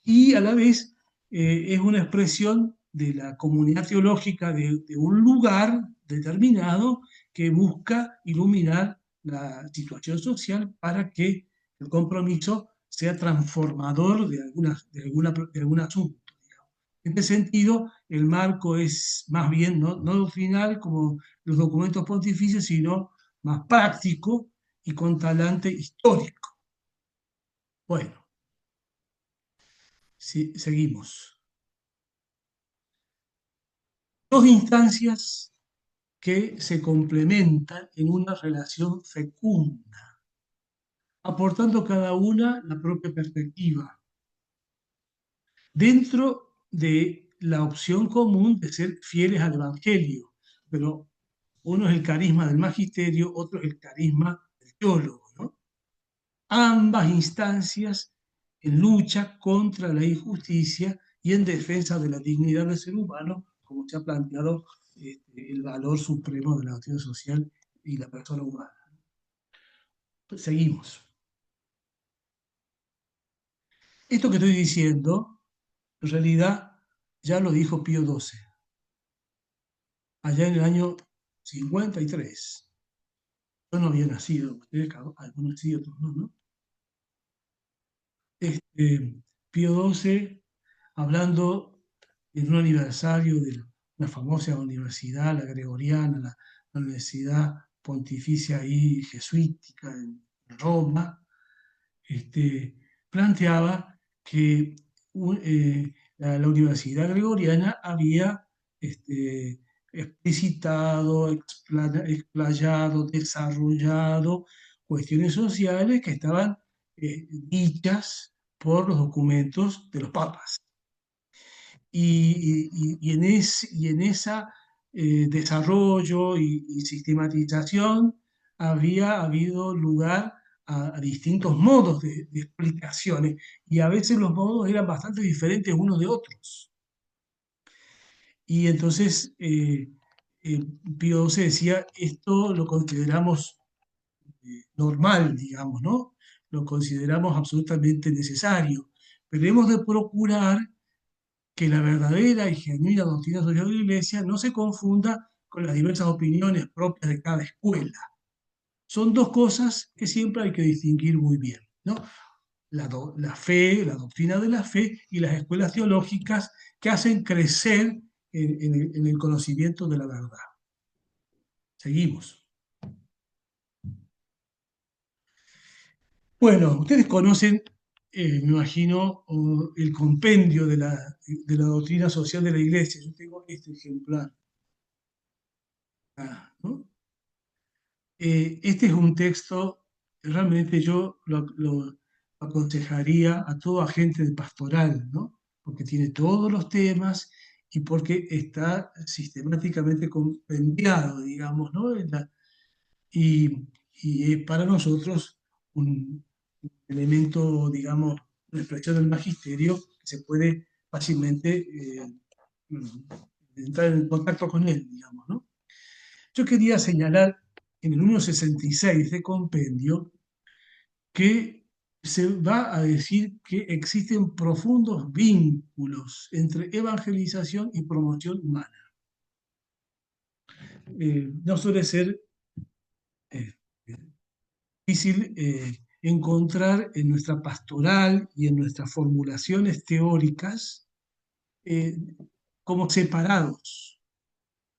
Y a la vez es una expresión de la comunidad teológica de un lugar determinado que busca iluminar la situación social para que el compromiso sea transformador de algún asunto. En este sentido, el marco es más bien no doctrinal como los documentos pontificios, sino más práctico y con talante histórico. Bueno, seguimos. Dos instancias que se complementan en una relación fecunda, aportando cada una la propia perspectiva, dentro de la opción común de ser fieles al Evangelio, pero uno es el carisma del magisterio, otro es el carisma del teólogo, ¿no? Ambas instancias en lucha contra la injusticia y en defensa de la dignidad del ser humano, como se ha planteado el valor supremo de la doctrina social y la persona humana. Seguimos. Esto que estoy diciendo, en realidad, ya lo dijo Pío XII, allá en el año 53. Yo no había nacido, ustedes algunos sí, otros no, ¿no? Pío XII, hablando en un aniversario de la famosa universidad, la Gregoriana, la Universidad Pontificia y Jesuítica en Roma, planteaba que la Universidad Gregoriana había explicitado, explayado, desarrollado cuestiones sociales que estaban dichas por los documentos de los papas. Y en esa desarrollo y sistematización había habido lugar a distintos modos de explicaciones, y a veces los modos eran bastante diferentes unos de otros. Y entonces Pío XII decía, esto lo consideramos normal, digamos, ¿no? Lo consideramos absolutamente necesario, pero hemos de procurar que la verdadera y genuina doctrina social de la Iglesia no se confunda con las diversas opiniones propias de cada escuela. Son dos cosas que siempre hay que distinguir muy bien, ¿no? La fe, la doctrina de la fe y las escuelas teológicas que hacen crecer en el conocimiento de la verdad. Seguimos. Bueno, ustedes conocen, me imagino, el compendio de la doctrina social de la Iglesia. Yo tengo este ejemplar, ¿no? Este es un texto, realmente yo lo aconsejaría a todo agente de pastoral, ¿no? Porque tiene todos los temas y porque está sistemáticamente compendiado, digamos, ¿no? Y es para nosotros un elemento, digamos, una expresión del magisterio que se puede fácilmente entrar en contacto con él, digamos, ¿no? Yo quería señalar en el 166 de compendio que se va a decir que existen profundos vínculos entre evangelización y promoción humana. No suele ser eh, difícil encontrar en nuestra pastoral y en nuestras formulaciones teóricas eh, como separados.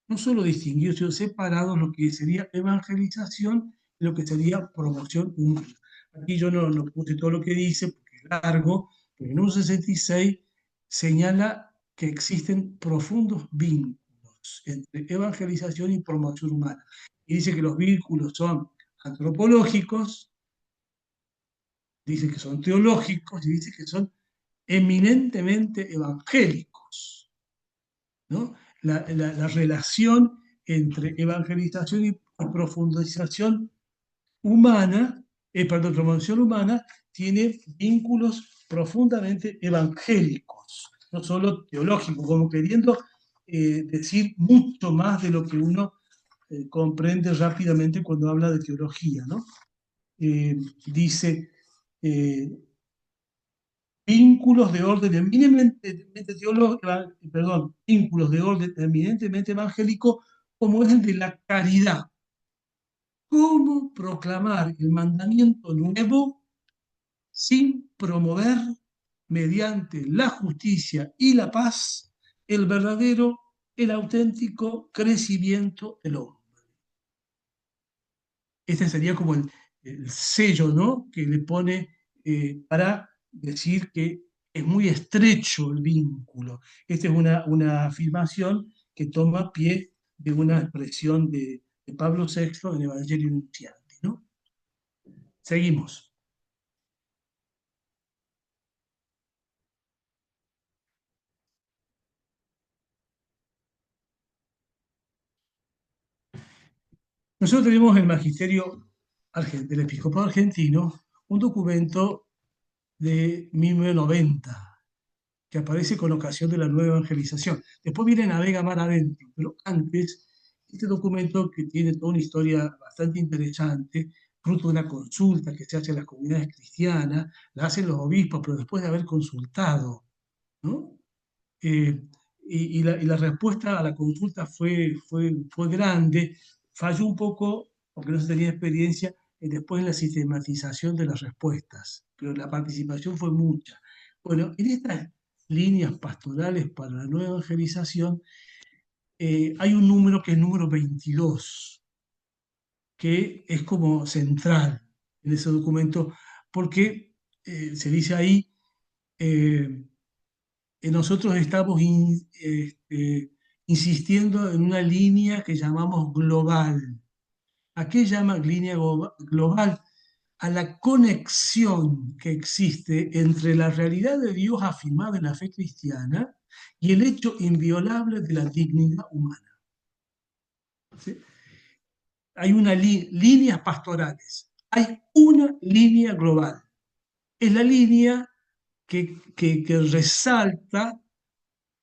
No solo distinguir, sino separados lo que sería evangelización y lo que sería promoción humana. Aquí yo no puse todo lo que dice, porque es largo, pero en 166 señala que existen profundos vínculos entre evangelización y promoción humana. Y dice que los vínculos son antropológicos, dice que son teológicos y dice que son eminentemente evangélicos, ¿no? La relación entre evangelización y profundización humana, promoción humana, tiene vínculos profundamente evangélicos, no solo teológicos, como queriendo decir mucho más de lo que uno comprende rápidamente cuando habla de teología, ¿no? Dice vínculos de orden eminentemente teológico, perdón, vínculos de orden eminentemente evangélico, como es el de la caridad. ¿Cómo proclamar el mandamiento nuevo sin promover, mediante la justicia y la paz, el verdadero, el auténtico crecimiento del hombre? Este sería como el sello, ¿no?, que le pone para decir que es muy estrecho el vínculo. Esta es una afirmación que toma pie de una expresión de Pablo VI en Evangelio Nuntiandi, ¿no? Seguimos. Nosotros tenemos el Magisterio del Episcopado Argentino, un documento de 1990 que aparece con ocasión de la nueva evangelización. Después viene Navega Mar Adentro, pero antes, este documento, que tiene toda una historia bastante interesante, fruto de una consulta que se hace en las comunidades cristianas, la hacen los obispos, pero después de haber consultado, ¿no? Eh, y la respuesta a la consulta fue grande, falló un poco porque no se tenía experiencia después en la sistematización de las respuestas, pero la participación fue mucha. Bueno, en estas líneas pastorales para la nueva evangelización hay un número que es el número 22, que es como central en ese documento, porque se dice ahí, eh, nosotros estamos insistiendo en una línea que llamamos global. ¿A qué llama línea global? A la conexión que existe entre la realidad de Dios afirmada en la fe cristiana y el hecho inviolable de la dignidad humana. ¿Sí? Hay líneas pastorales, hay una línea global. Es la línea que resalta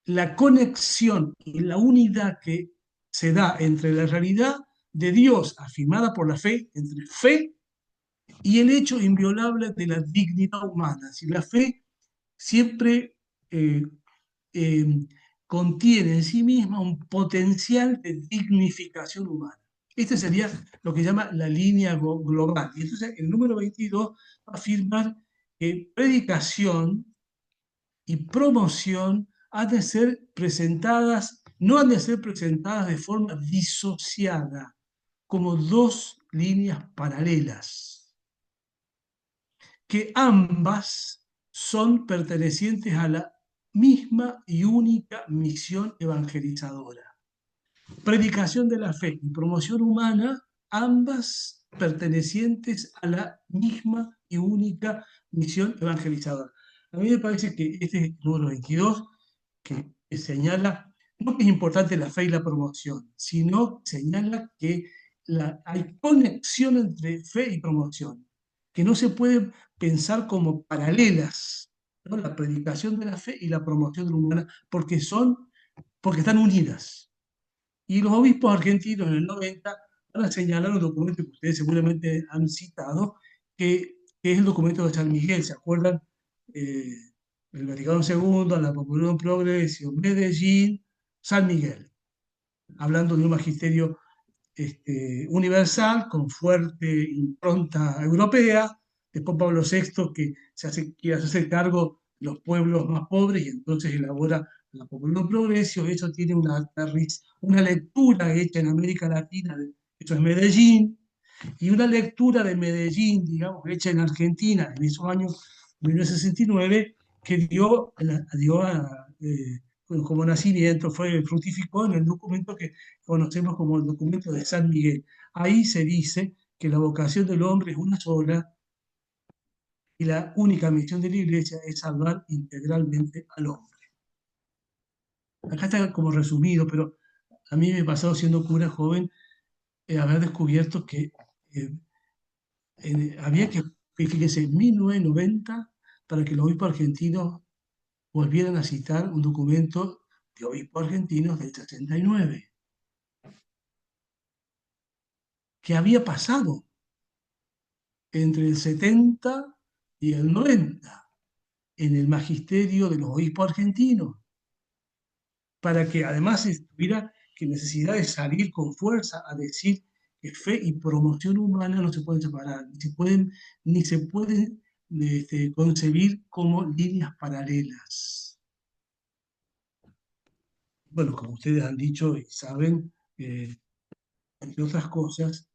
la conexión y la unidad que se da entre la realidad de Dios afirmada por la fe, entre fe y el hecho inviolable de la dignidad humana. Si la fe siempre eh, eh, contiene en sí misma un potencial de dignificación humana. Este sería lo que llama la línea global. Y entonces el número 22 va a afirmar que predicación y promoción han de ser presentadas, no han de ser presentadas de forma disociada, como dos líneas paralelas, que ambas son pertenecientes a la misma y única misión evangelizadora. Predicación de la fe y promoción humana, ambas pertenecientes a la misma y única misión evangelizadora. A mí me parece que este número 22, que señala, no que es importante la fe y la promoción, sino señala que hay conexión entre fe y promoción, que no se puede pensar como paralelas, ¿no?, la predicación de la fe y la promoción de la humana, porque están unidas. Y los obispos argentinos en el 90 van a señalar un documento que ustedes seguramente han citado, que es el documento de San Miguel. ¿Se acuerdan? Eh, el Vaticano II, la Popular Progresio, Medellín, San Miguel, hablando de un magisterio universal con fuerte impronta europea. Después Pablo VI, que quiere hacerse cargo de los pueblos más pobres y entonces elabora la Popular Progresio. Eso tiene una lectura hecha en América Latina, eso es Medellín, y una lectura de Medellín, digamos, hecha en Argentina en esos años 1969, que como nacimiento, fructificó en el documento que conocemos como el documento de San Miguel. Ahí se dice que la vocación del hombre es una sola y la única misión de la Iglesia es salvar integralmente al hombre. Acá está como resumido, pero a mí me pasó siendo cura joven haber descubierto que había que, fíjese, en 1990, para que los obispos argentinos volvieran a citar un documento de obispos argentinos del 69. ¿Qué había pasado entre el 70 y el 90 en el magisterio de los obispos argentinos? Para que además tuviera que necesidad de salir con fuerza a decir que fe y promoción humana no se pueden separar, ni se pueden concebir como líneas paralelas. Bueno, como ustedes han dicho y saben, entre otras cosas,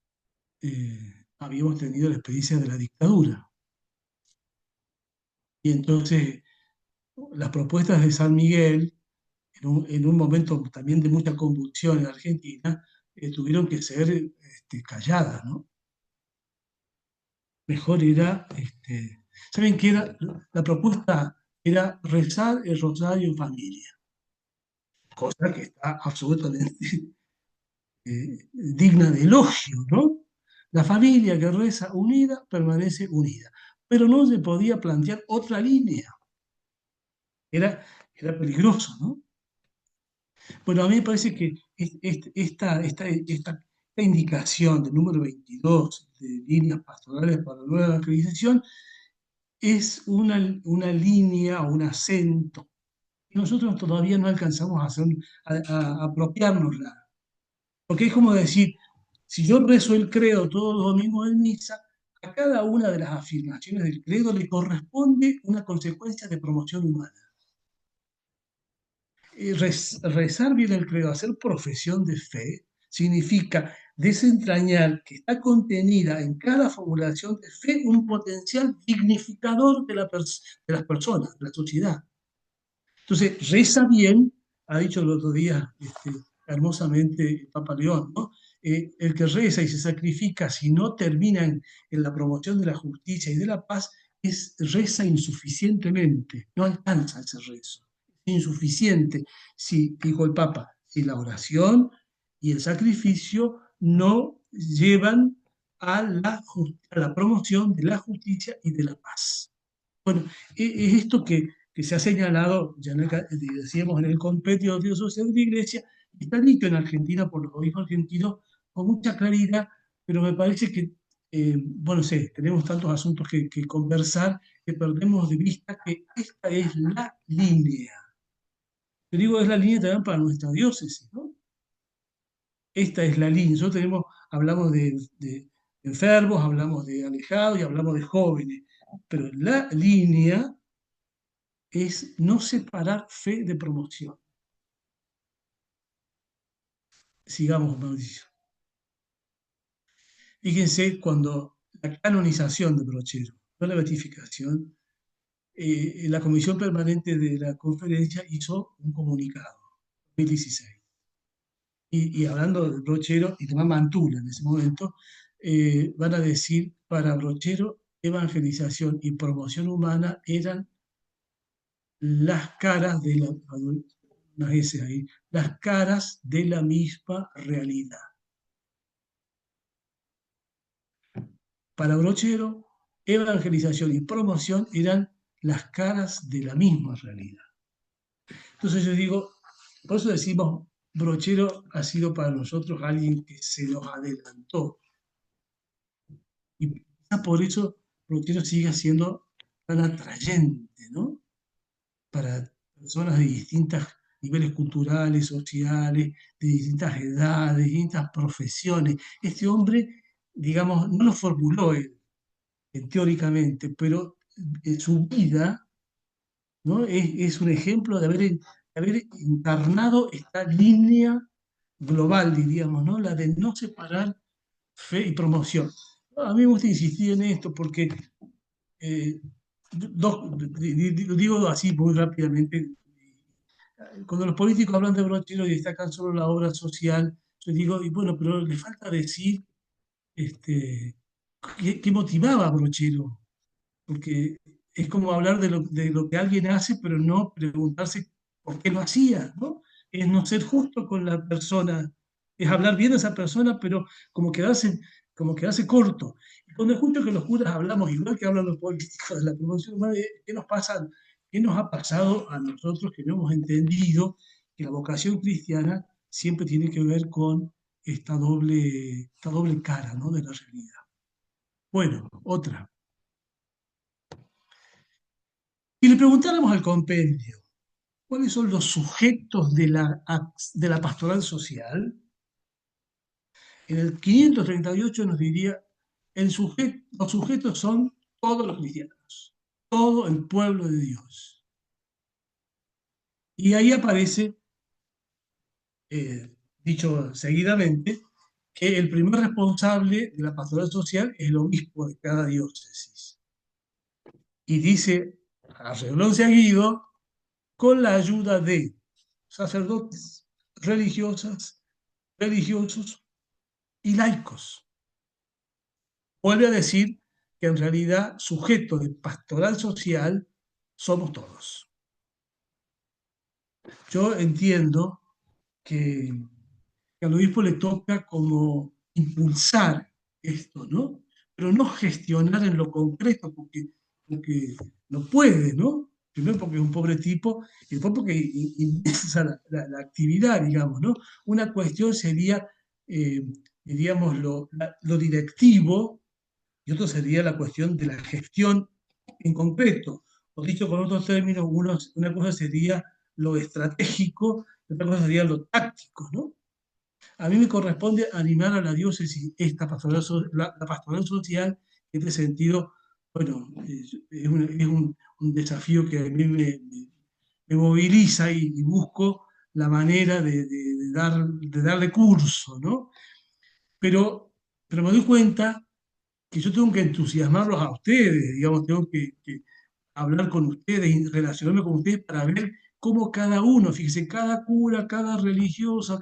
habíamos tenido la experiencia de la dictadura. Y entonces las propuestas de San Miguel, en un momento también de mucha convulsión en Argentina, tuvieron que ser calladas, ¿no? Mejor era, ¿saben qué era? La propuesta era rezar el rosario en familia, cosa que está absolutamente digna de elogio, ¿no? La familia que reza unida permanece unida, pero no se podía plantear otra línea, era peligroso, ¿no? Bueno, a mí me parece que esta indicación del número 22 de líneas pastorales para la nueva evangelización es una línea o un acento que nosotros todavía no alcanzamos a apropiárnosla. Porque es como decir, si yo rezo el credo todos los domingos en misa, a cada una de las afirmaciones del credo le corresponde una consecuencia de promoción humana. Rezar bien el credo, hacer profesión de fe, significa desentrañar que está contenida en cada formulación de fe un potencial dignificador de las personas, de la sociedad. Entonces, reza bien, ha dicho el otro día hermosamente el Papa León, ¿no? El que reza y se sacrifica, si no termina en la promoción de la justicia y de la paz, reza insuficientemente, no alcanza ese rezo. Es insuficiente, si, dijo el Papa, si la oración y el sacrificio no llevan a la promoción de la justicia y de la paz. Bueno, es esto que se ha señalado, ya decíamos en el compendio de Dios social de la Iglesia, está dicho en Argentina por los obispos argentinos con mucha claridad, pero me parece que, bueno, sé, tenemos tantos asuntos que conversar que perdemos de vista que esta es la línea. Yo digo, es la línea también para nuestra diócesis, ¿no? Esta es la línea. Nosotros hablamos de enfermos, hablamos de alejados y hablamos de jóvenes, pero la línea es no separar fe de promoción. Sigamos, Mauricio. Fíjense, cuando la canonización de Brochero, no la beatificación, la Comisión Permanente de la Conferencia hizo un comunicado, 2016. Y hablando de Brochero y de Mantula en ese momento, van a decir, para Brochero, evangelización y promoción humana eran las caras de unas S ahí, las caras de la misma realidad. Para Brochero, evangelización y promoción eran las caras de la misma realidad. Entonces yo digo, por eso decimos, Brochero ha sido para nosotros alguien que se nos adelantó. Y quizá por eso Brochero sigue siendo tan atrayente, ¿no? Para personas de distintos niveles culturales, sociales, de distintas edades, de distintas profesiones. Este hombre, digamos, no lo formuló él, teóricamente, pero su vida, ¿no? Es un ejemplo de haber encarnado esta línea global, diríamos, ¿no? La de no separar fe y promoción. A mí me gusta insistir en esto porque, eh, digo así muy rápidamente, cuando los políticos hablan de Brochero y destacan solo la obra social, yo digo, y bueno, pero le falta decir qué motivaba a Brochero, porque es como hablar de lo que alguien hace, pero no preguntarse por qué lo hacía, ¿no? Es no ser justo con la persona, es hablar bien de esa persona, pero como quedarse corto. Y cuando escucho que los curas hablamos igual que hablan los políticos de la promoción humana, ¿qué nos pasa? ¿Qué nos ha pasado a nosotros que no hemos entendido que la vocación cristiana siempre tiene que ver con esta doble cara, ¿no? De la realidad? Bueno, otra. Si le preguntáramos al compendio, ¿cuáles son los sujetos de la pastoral social? En el 538 nos diría, los sujetos son todos los cristianos, todo el pueblo de Dios. Y ahí aparece, dicho seguidamente, que el primer responsable de la pastoral social es el obispo de cada diócesis. Y dice, a renglón seguido, con la ayuda de sacerdotes, religiosas, religiosos y laicos. Vuelve a decir que en realidad sujeto de pastoral social somos todos. Yo entiendo que al obispo le toca como impulsar esto, ¿no? Pero no gestionar en lo concreto, porque no puede, ¿no? Primero porque es un pobre tipo, y después porque empieza la actividad, digamos, ¿no? Una cuestión sería, eh, diríamos, lo directivo, y otro sería la cuestión de la gestión en concreto. O dicho con otros términos, una cosa sería lo estratégico, y otra cosa sería lo táctico, ¿no? A mí me corresponde animar a la diócesis esta pastoral, la pastoral social. En este sentido, bueno, un desafío que a mí me moviliza y busco la manera de darle curso, ¿no? Pero me doy cuenta que yo tengo que entusiasmarlos a ustedes, digamos, tengo que hablar con ustedes y relacionarme con ustedes para ver cómo cada uno, fíjese, cada cura, cada religiosa,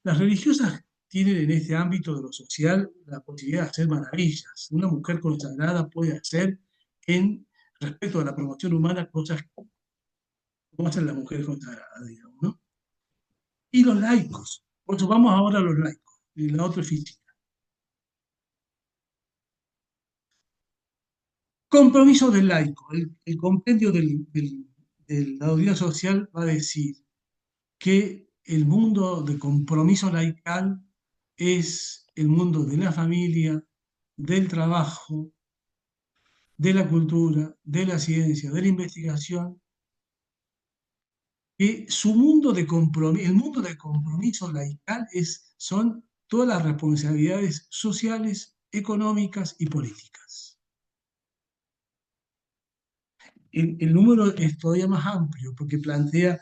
las religiosas tienen en este ámbito de lo social la posibilidad de hacer maravillas. Una mujer consagrada puede hacer en respecto a la promoción humana cosas como hacen las mujeres consagradas, digamos, ¿no? Y los laicos, por eso vamos ahora a los laicos, y la otra es física. Compromiso del laico. El compendio de la doctrina social va a decir que el mundo de compromiso laical es el mundo de la familia, del trabajo, de la cultura, de la ciencia, de la investigación, que su mundo de compromiso, el mundo de compromiso laical son todas las responsabilidades sociales, económicas y políticas. El número es todavía más amplio porque plantea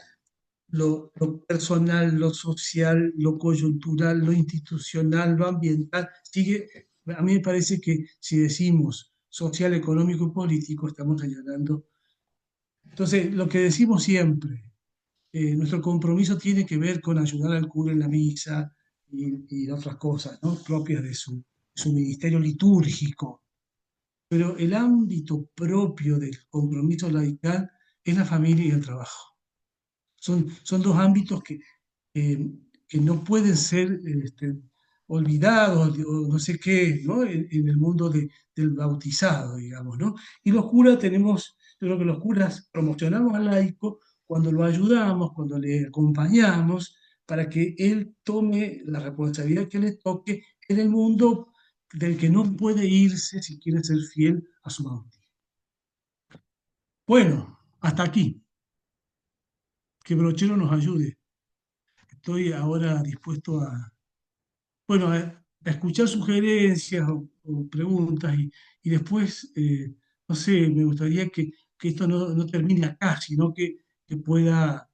lo personal, lo social, lo coyuntural, lo institucional, lo ambiental. A mí me parece que si decimos social, económico y político, estamos señalando. Entonces, lo que decimos siempre, nuestro compromiso tiene que ver con ayudar al cura en la misa y otras cosas, ¿no? Propias de su ministerio litúrgico. Pero el ámbito propio del compromiso laical es la familia y el trabajo. Son dos ámbitos eh, que no pueden ser olvidados o no sé qué, ¿no? En el mundo del bautizado, digamos, ¿no? Y los curas yo creo que los curas promocionamos al laico cuando lo ayudamos, cuando le acompañamos, para que él tome la responsabilidad que le toque en el mundo del que no puede irse si quiere ser fiel a su bautismo. Bueno, hasta aquí. Que Brochero nos ayude. Estoy ahora dispuesto bueno, a escuchar sugerencias o preguntas y después, no sé, me gustaría que esto no termine acá, sino que pueda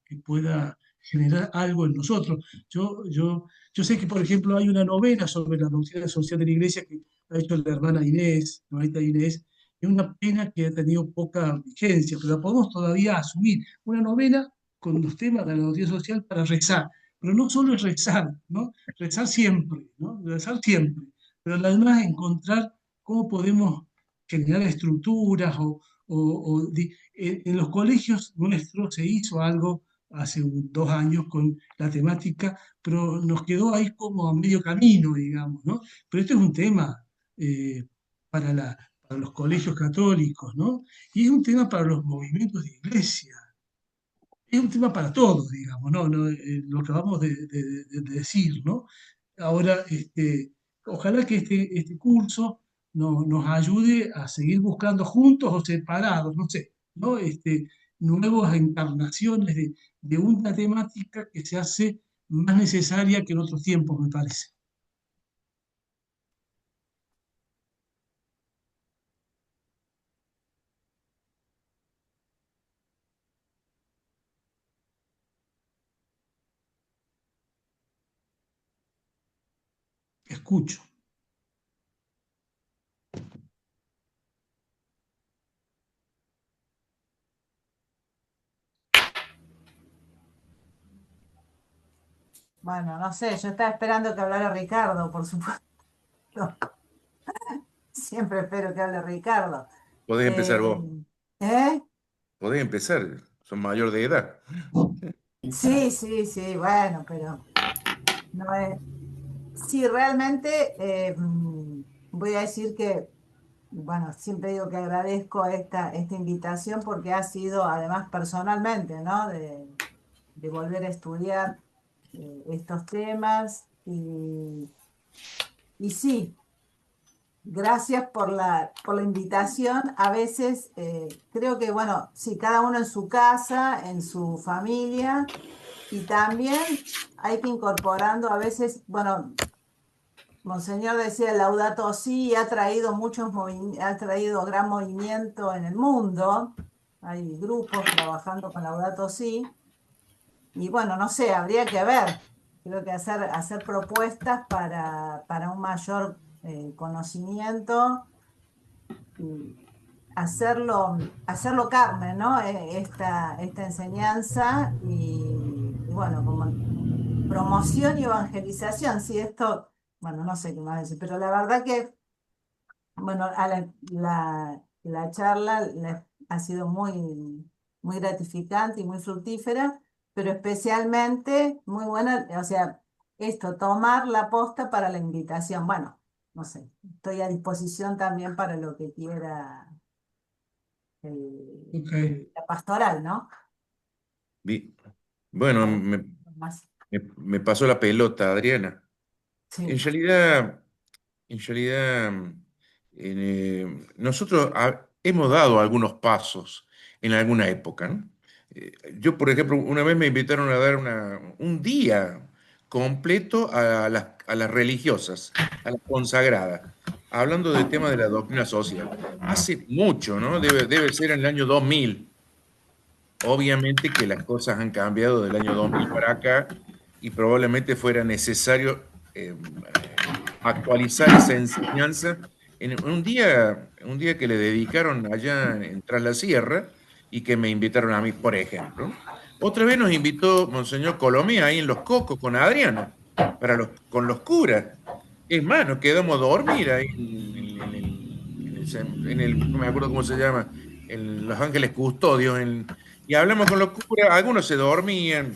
generar algo en nosotros. Yo sé que, por ejemplo, hay una novela sobre la doctrina social de la Iglesia que ha hecho la hermana Inés, la hermanita Inés, y es una pena que ha tenido poca vigencia, pero la podemos todavía asumir. Una novela con los temas de la doctrina social para rezar, pero no solo es rezar, ¿no? Rezar siempre, ¿no? Rezar siempre, pero además encontrar cómo podemos generar estructuras en los colegios nuestros se hizo algo hace 2 años con la temática, pero nos quedó ahí como a medio camino, digamos, ¿no? Pero esto es un tema eh, para los colegios católicos, ¿no? Y es un tema para los movimientos de iglesia, es un tema para todos, digamos, ¿no? Lo que acabamos de decir, ¿no? Ahora, ojalá que este curso nos ayude a seguir buscando juntos o separados, no sé, ¿no? Nuevas encarnaciones de una temática que se hace más necesaria que en otros tiempos, me parece. escucho. Bueno, no sé, yo estaba esperando que hablara Ricardo, por supuesto. Siempre espero que hable Ricardo. Podés empezar Eh, vos. ¿Eh? Podés empezar. Son mayor de edad. Sí, sí, sí, bueno, pero no es. Sí, realmente voy a decir que, bueno, siempre digo que agradezco esta invitación porque ha sido, además personalmente, ¿no? De volver a estudiar estos temas y sí. Gracias por la invitación. A veces creo que, bueno, sí, cada uno en su casa, en su familia, y también hay que incorporando a veces, bueno, Monseñor decía Laudato Si, ha traído ha traído gran movimiento en el mundo. Hay grupos trabajando con Laudato Si, y bueno, no sé, habría que ver. Creo que hacer propuestas para un mayor conocimiento y hacerlo carne, ¿no? Esta enseñanza y bueno, como promoción y evangelización, sí, esto, bueno, no sé qué más decir, pero la verdad que, bueno, la charla ha sido muy gratificante y muy fructífera, pero especialmente muy buena, o sea, esto, tomar la posta para la invitación. Bueno, no sé, estoy a disposición también para lo que quiera Ok. la pastoral, ¿no? Vi- Bueno, Bueno, más. me pasó la pelota, Adriana. En Sí. realidad, en realidad, nosotros hemos dado algunos pasos en alguna época, ¿no? Yo, por ejemplo, una vez me invitaron a dar un día completo a las religiosas, a las consagradas, hablando del tema de la doctrina social. Hace mucho, ¿no? Debe ser en el año 2000. Obviamente que las cosas han cambiado del año 2000 para acá y probablemente fuera necesario actualizar esa enseñanza en un día que le dedicaron allá en Tras la Sierra y que me invitaron a mí, por ejemplo. Otra vez nos invitó Monseñor Colomé ahí en Los Cocos con Adriana, con los curas. Es más, nos quedamos a dormir ahí no me acuerdo cómo se llama, en Los Ángeles Custodios, y hablamos con los curas, algunos se dormían.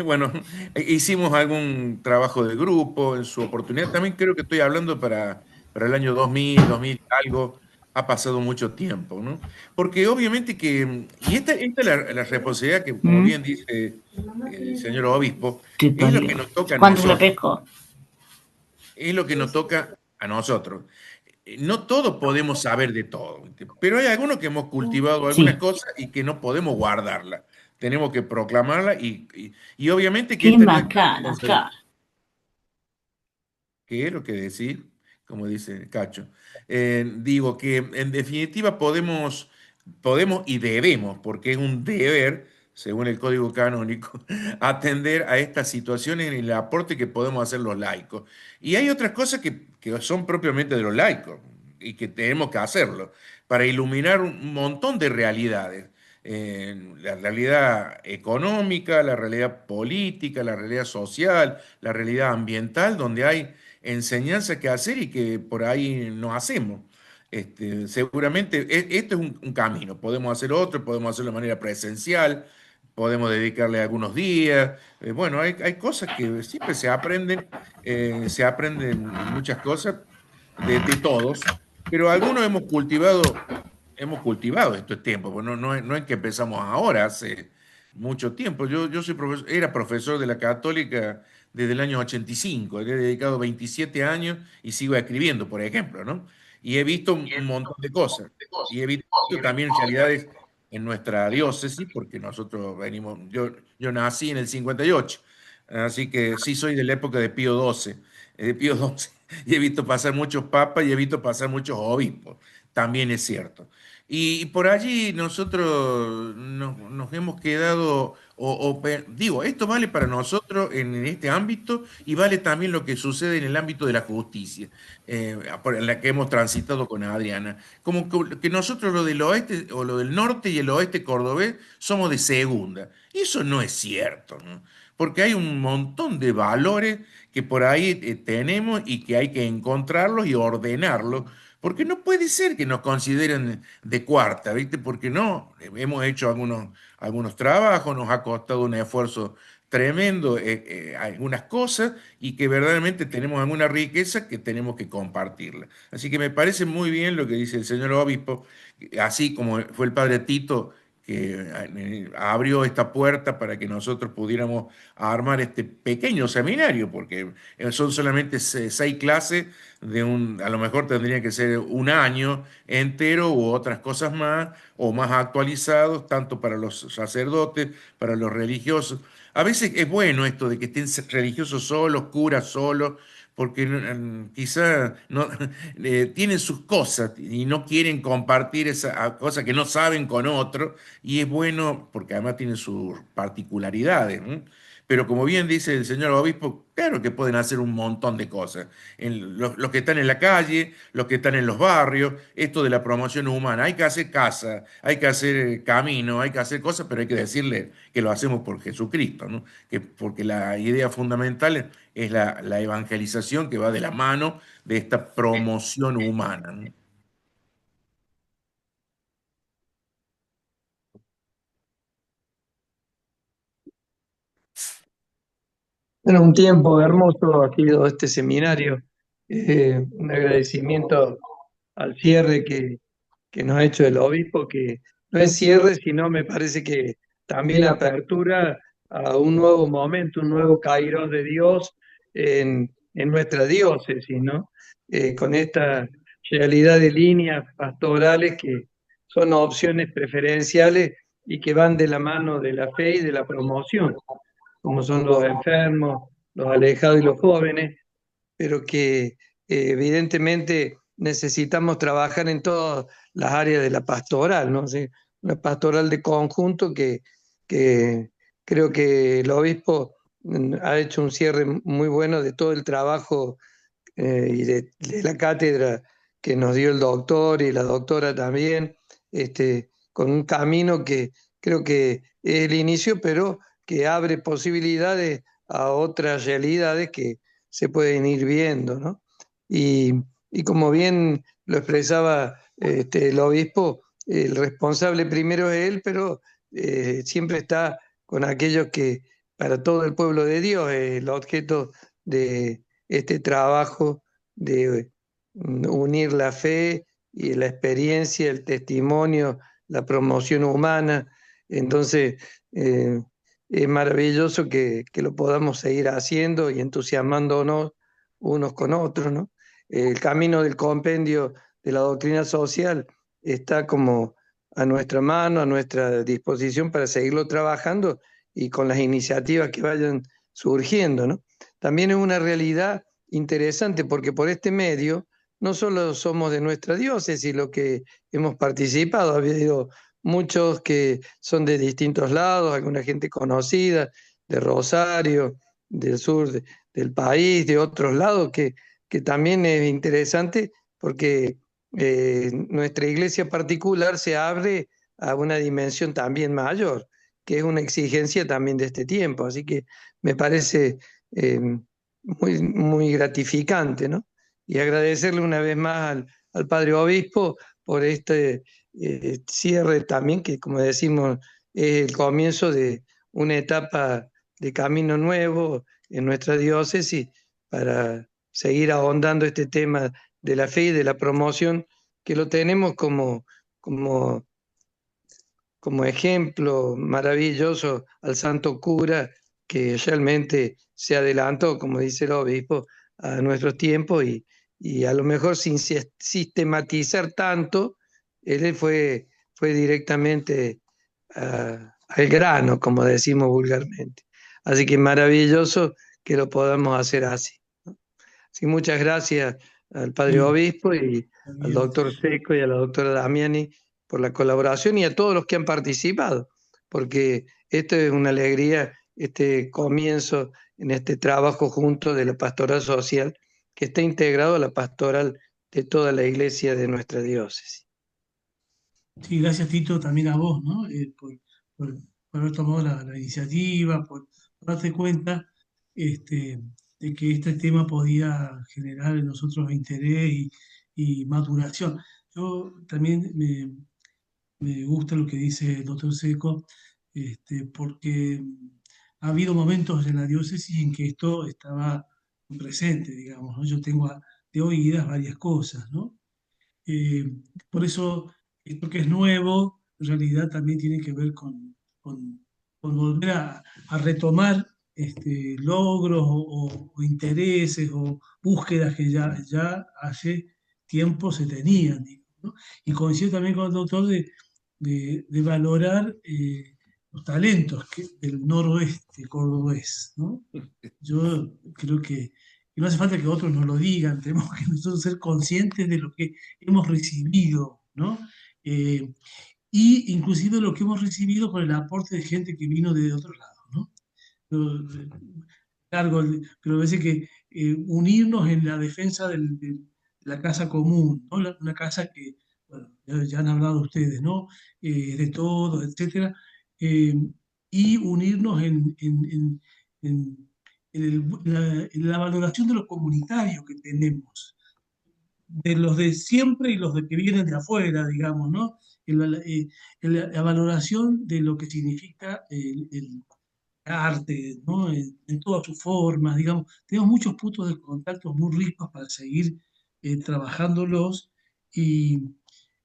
Bueno, hicimos algún trabajo de grupo en su oportunidad. También creo que estoy hablando para el año 2000 algo. Ha pasado mucho tiempo, ¿no? Porque obviamente que, y esta es la responsabilidad que, como bien dice el señor obispo, Te es lo que parió. nos toca a ¿Cuánto la nosotros, pesco? es lo que nos toca a nosotros. No todos podemos saber de todo, ¿viste? Pero hay algunos que hemos cultivado algunas Sí. cosas y que no podemos guardarlas. Tenemos que proclamarla y obviamente que Qué esta no es una macana, responsabilidad. acá. ¿Qué es lo que decir? Como dice Cacho. Digo que en definitiva podemos y debemos, porque es un deber, según el Código Canónico, atender a estas situaciones en el aporte que podemos hacer los laicos. Y hay otras cosas que son propiamente de los laicos y que tenemos que hacerlo para iluminar un montón de realidades. La realidad económica, la realidad política, la realidad social, la realidad ambiental, donde hay enseñanza que hacer y que por ahí no hacemos. Seguramente esto es un camino, podemos hacer otro, podemos hacerlo de manera presencial, podemos dedicarle algunos días. Bueno, hay cosas que siempre se aprenden muchas cosas de todos, pero algunos hemos cultivado estos tiempos, pues no es que empezamos ahora, hace mucho tiempo. Yo era profesor de la Católica desde el año 85, le he dedicado 27 años y sigo escribiendo, por ejemplo, ¿no? Y he visto un montón de cosas, y he visto también realidades en nuestra diócesis, porque nosotros yo nací en el 58, así que sí soy de la época de Pío XII, de Pío XII, y he visto pasar muchos papas y he visto pasar muchos obispos, también es cierto. Y por allí nosotros nos hemos quedado, digo, esto vale para nosotros en este ámbito y vale también lo que sucede en el ámbito de la justicia, por la que hemos transitado con Adriana. Como que nosotros lo del oeste o lo del norte y el oeste cordobés somos de segunda. Y eso no es cierto, ¿no? Porque hay un montón de valores que por ahí tenemos y que hay que encontrarlos y ordenarlos porque no puede ser que nos consideren de cuarta, ¿viste? Porque no, hemos hecho algunos trabajos, nos ha costado un esfuerzo tremendo algunas cosas y que verdaderamente tenemos alguna riqueza que tenemos que compartirla. Así que me parece muy bien lo que dice el señor obispo, así como fue el padre Tito que abrió esta puerta para que nosotros pudiéramos armar este pequeño seminario, porque son solamente 6 clases a lo mejor tendría que ser un año entero u otras cosas más, o más actualizados, tanto para los sacerdotes, para los religiosos. A veces es bueno esto de que estén religiosos solos, curas solos, porque quizá no, tienen sus cosas y no quieren compartir esa cosa que no saben con otro, y es bueno porque además tienen sus particularidades. ¿No? Pero como bien dice el señor obispo, claro que pueden hacer un montón de cosas. Los que están en la calle, los que están en los barrios, esto de la promoción humana, hay que hacer casa, hay que hacer camino, hay que hacer cosas, pero hay que decirle que lo hacemos por Jesucristo, ¿no? Porque la idea fundamental es la evangelización que va de la mano de esta promoción humana, ¿no? Bueno, un tiempo hermoso ha sido este seminario. Un agradecimiento al cierre que nos ha hecho el obispo, que no es cierre, sino me parece que también apertura a un nuevo momento, un nuevo kairos de Dios en nuestra diócesis, ¿no? Con esta realidad de líneas pastorales que son opciones preferenciales y que van de la mano de la fe y de la promoción, como son los enfermos, los alejados y los jóvenes, pero que evidentemente necesitamos trabajar en todas las áreas de la pastoral, ¿no? Sí, una pastoral de conjunto que creo que el obispo ha hecho un cierre muy bueno de todo el trabajo y de la cátedra que nos dio el doctor y la doctora también, con un camino que creo que es el inicio, pero que abre posibilidades a otras realidades que se pueden ir viendo, ¿no? Y, y como bien lo expresaba el obispo, el responsable primero es él, pero siempre está con aquellos que para todo el pueblo de Dios es el objeto de este trabajo de unir la fe y la experiencia, el testimonio, la promoción humana. Entonces, es maravilloso que lo podamos seguir haciendo y entusiasmándonos unos con otros, ¿no? El camino del compendio de la doctrina social está como a nuestra mano, a nuestra disposición para seguirlo trabajando y con las iniciativas que vayan surgiendo, ¿no? También es una realidad interesante porque por este medio no solo somos de nuestra diócesis los que hemos participado, ha habido muchos que son de distintos lados, alguna gente conocida, de Rosario, del sur del país, de otros lados, que también es interesante porque nuestra iglesia particular se abre a una dimensión también mayor, que es una exigencia también de este tiempo. Así que me parece muy, muy gratificante, ¿no? Y agradecerle una vez más al padre obispo por este cierre también, que como decimos, es el comienzo de una etapa de camino nuevo en nuestra diócesis para seguir ahondando este tema de la fe y de la promoción, que lo tenemos como, como ejemplo maravilloso al santo cura que realmente se adelantó, como dice el obispo, a nuestros tiempos y a lo mejor sin sistematizar tanto, él fue directamente al grano, como decimos vulgarmente. Así que maravilloso que lo podamos hacer así, ¿no? Así que muchas gracias al padre Sí, obispo y al también. doctor Seco y a la doctora Damiani por la colaboración y a todos los que han participado, porque esto es una alegría, este comienzo en este trabajo junto de la pastoral social que está integrado a la pastoral de toda la iglesia de nuestra diócesis. Sí, gracias Tito, también a vos, ¿no? Por haber tomado la iniciativa, por darte cuenta de que este tema podía generar en nosotros interés y maduración. Yo también me gusta lo que dice el doctor Seco, porque ha habido momentos en la diócesis en que esto estaba presente, digamos, ¿no? Yo tengo de oídas varias cosas, ¿no? Eh, por eso, esto que es nuevo, en realidad también tiene que ver con volver a retomar logros o intereses o búsquedas que ya hace tiempo se tenían, digo, ¿no? Y coincido también con el doctor de valorar los talentos del noroeste cordobés, ¿no? Yo creo que no hace falta que otros nos lo digan, tenemos que nosotros ser conscientes de lo que hemos recibido, ¿no? Y inclusive lo que hemos recibido con el aporte de gente que vino de otros lados, ¿no? Largo, pero a veces que unirnos en la defensa de la casa común, ¿no? Una casa que, bueno, ya han hablado ustedes, ¿no? De todos, etcétera, eh, y unirnos en la valoración de lo comunitario que tenemos, de los de siempre y los de que vienen de afuera, digamos, ¿no? La valoración de lo que significa el arte, ¿no? En todas sus formas, digamos. Tenemos muchos puntos de contacto muy ricos para seguir trabajándolos y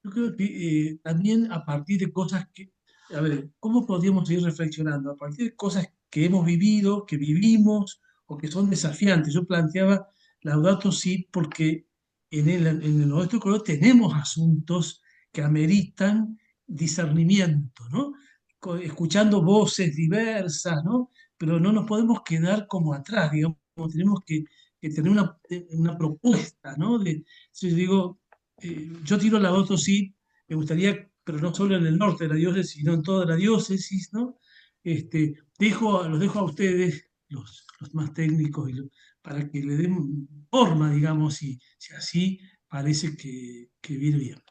yo creo que también a partir de cosas que, a ver, ¿cómo podríamos seguir reflexionando? A partir de cosas que hemos vivido, que vivimos o que son desafiantes. Yo planteaba Laudato Si porque en el oeste Ecuador tenemos asuntos que ameritan discernimiento, ¿no? Escuchando voces diversas, ¿no? Pero no nos podemos quedar como atrás, digamos, tenemos que tener una propuesta, ¿no? Yo digo, yo tiro la voto sí, me gustaría, pero no solo en el norte de la diócesis, sino en toda la diócesis, ¿no? Los dejo a ustedes, los más técnicos, para que le den forma, digamos, si así parece que viene bien.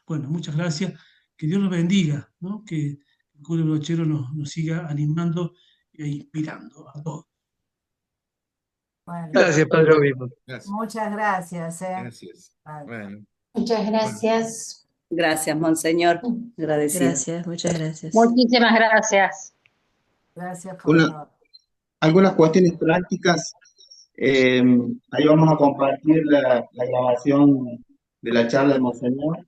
Bueno, muchas gracias. Que Dios los bendiga, ¿no? Que el cura Brochero nos siga animando e inspirando a todos. Bueno, Gracias, Padre Obispo. Gracias. muchas gracias, ¿eh? Gracias. Vale. Bueno, Muchas gracias. Gracias, Monseñor. Agradecido. Gracias, muchas gracias. Muchísimas gracias. Gracias por Una- todo. algunas cuestiones prácticas. Ahí vamos a compartir la grabación de la charla de Monseñor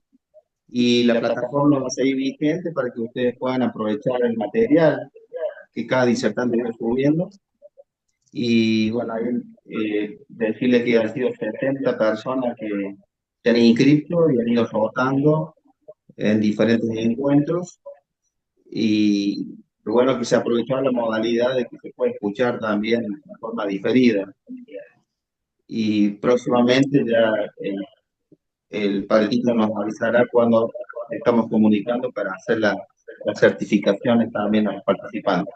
y la plataforma va a seguir vigente para que ustedes puedan aprovechar el material que cada disertante va subiendo. Y bueno, ahí, decirle que han sido 70 personas que se han inscrito y han ido votando en diferentes encuentros. Y lo bueno es que se aprovechó la modalidad de que se puede escuchar también de forma diferida. Y próximamente ya el padre Tito nos avisará cuando estamos comunicando para hacer las certificaciones también a los participantes.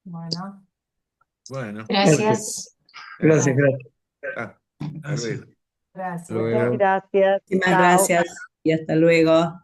Bueno, bueno. Gracias. Gracias, gracias. Hasta Gracias. luego. gracias. Muchas gracias. Muchísimas Chao. gracias y hasta luego.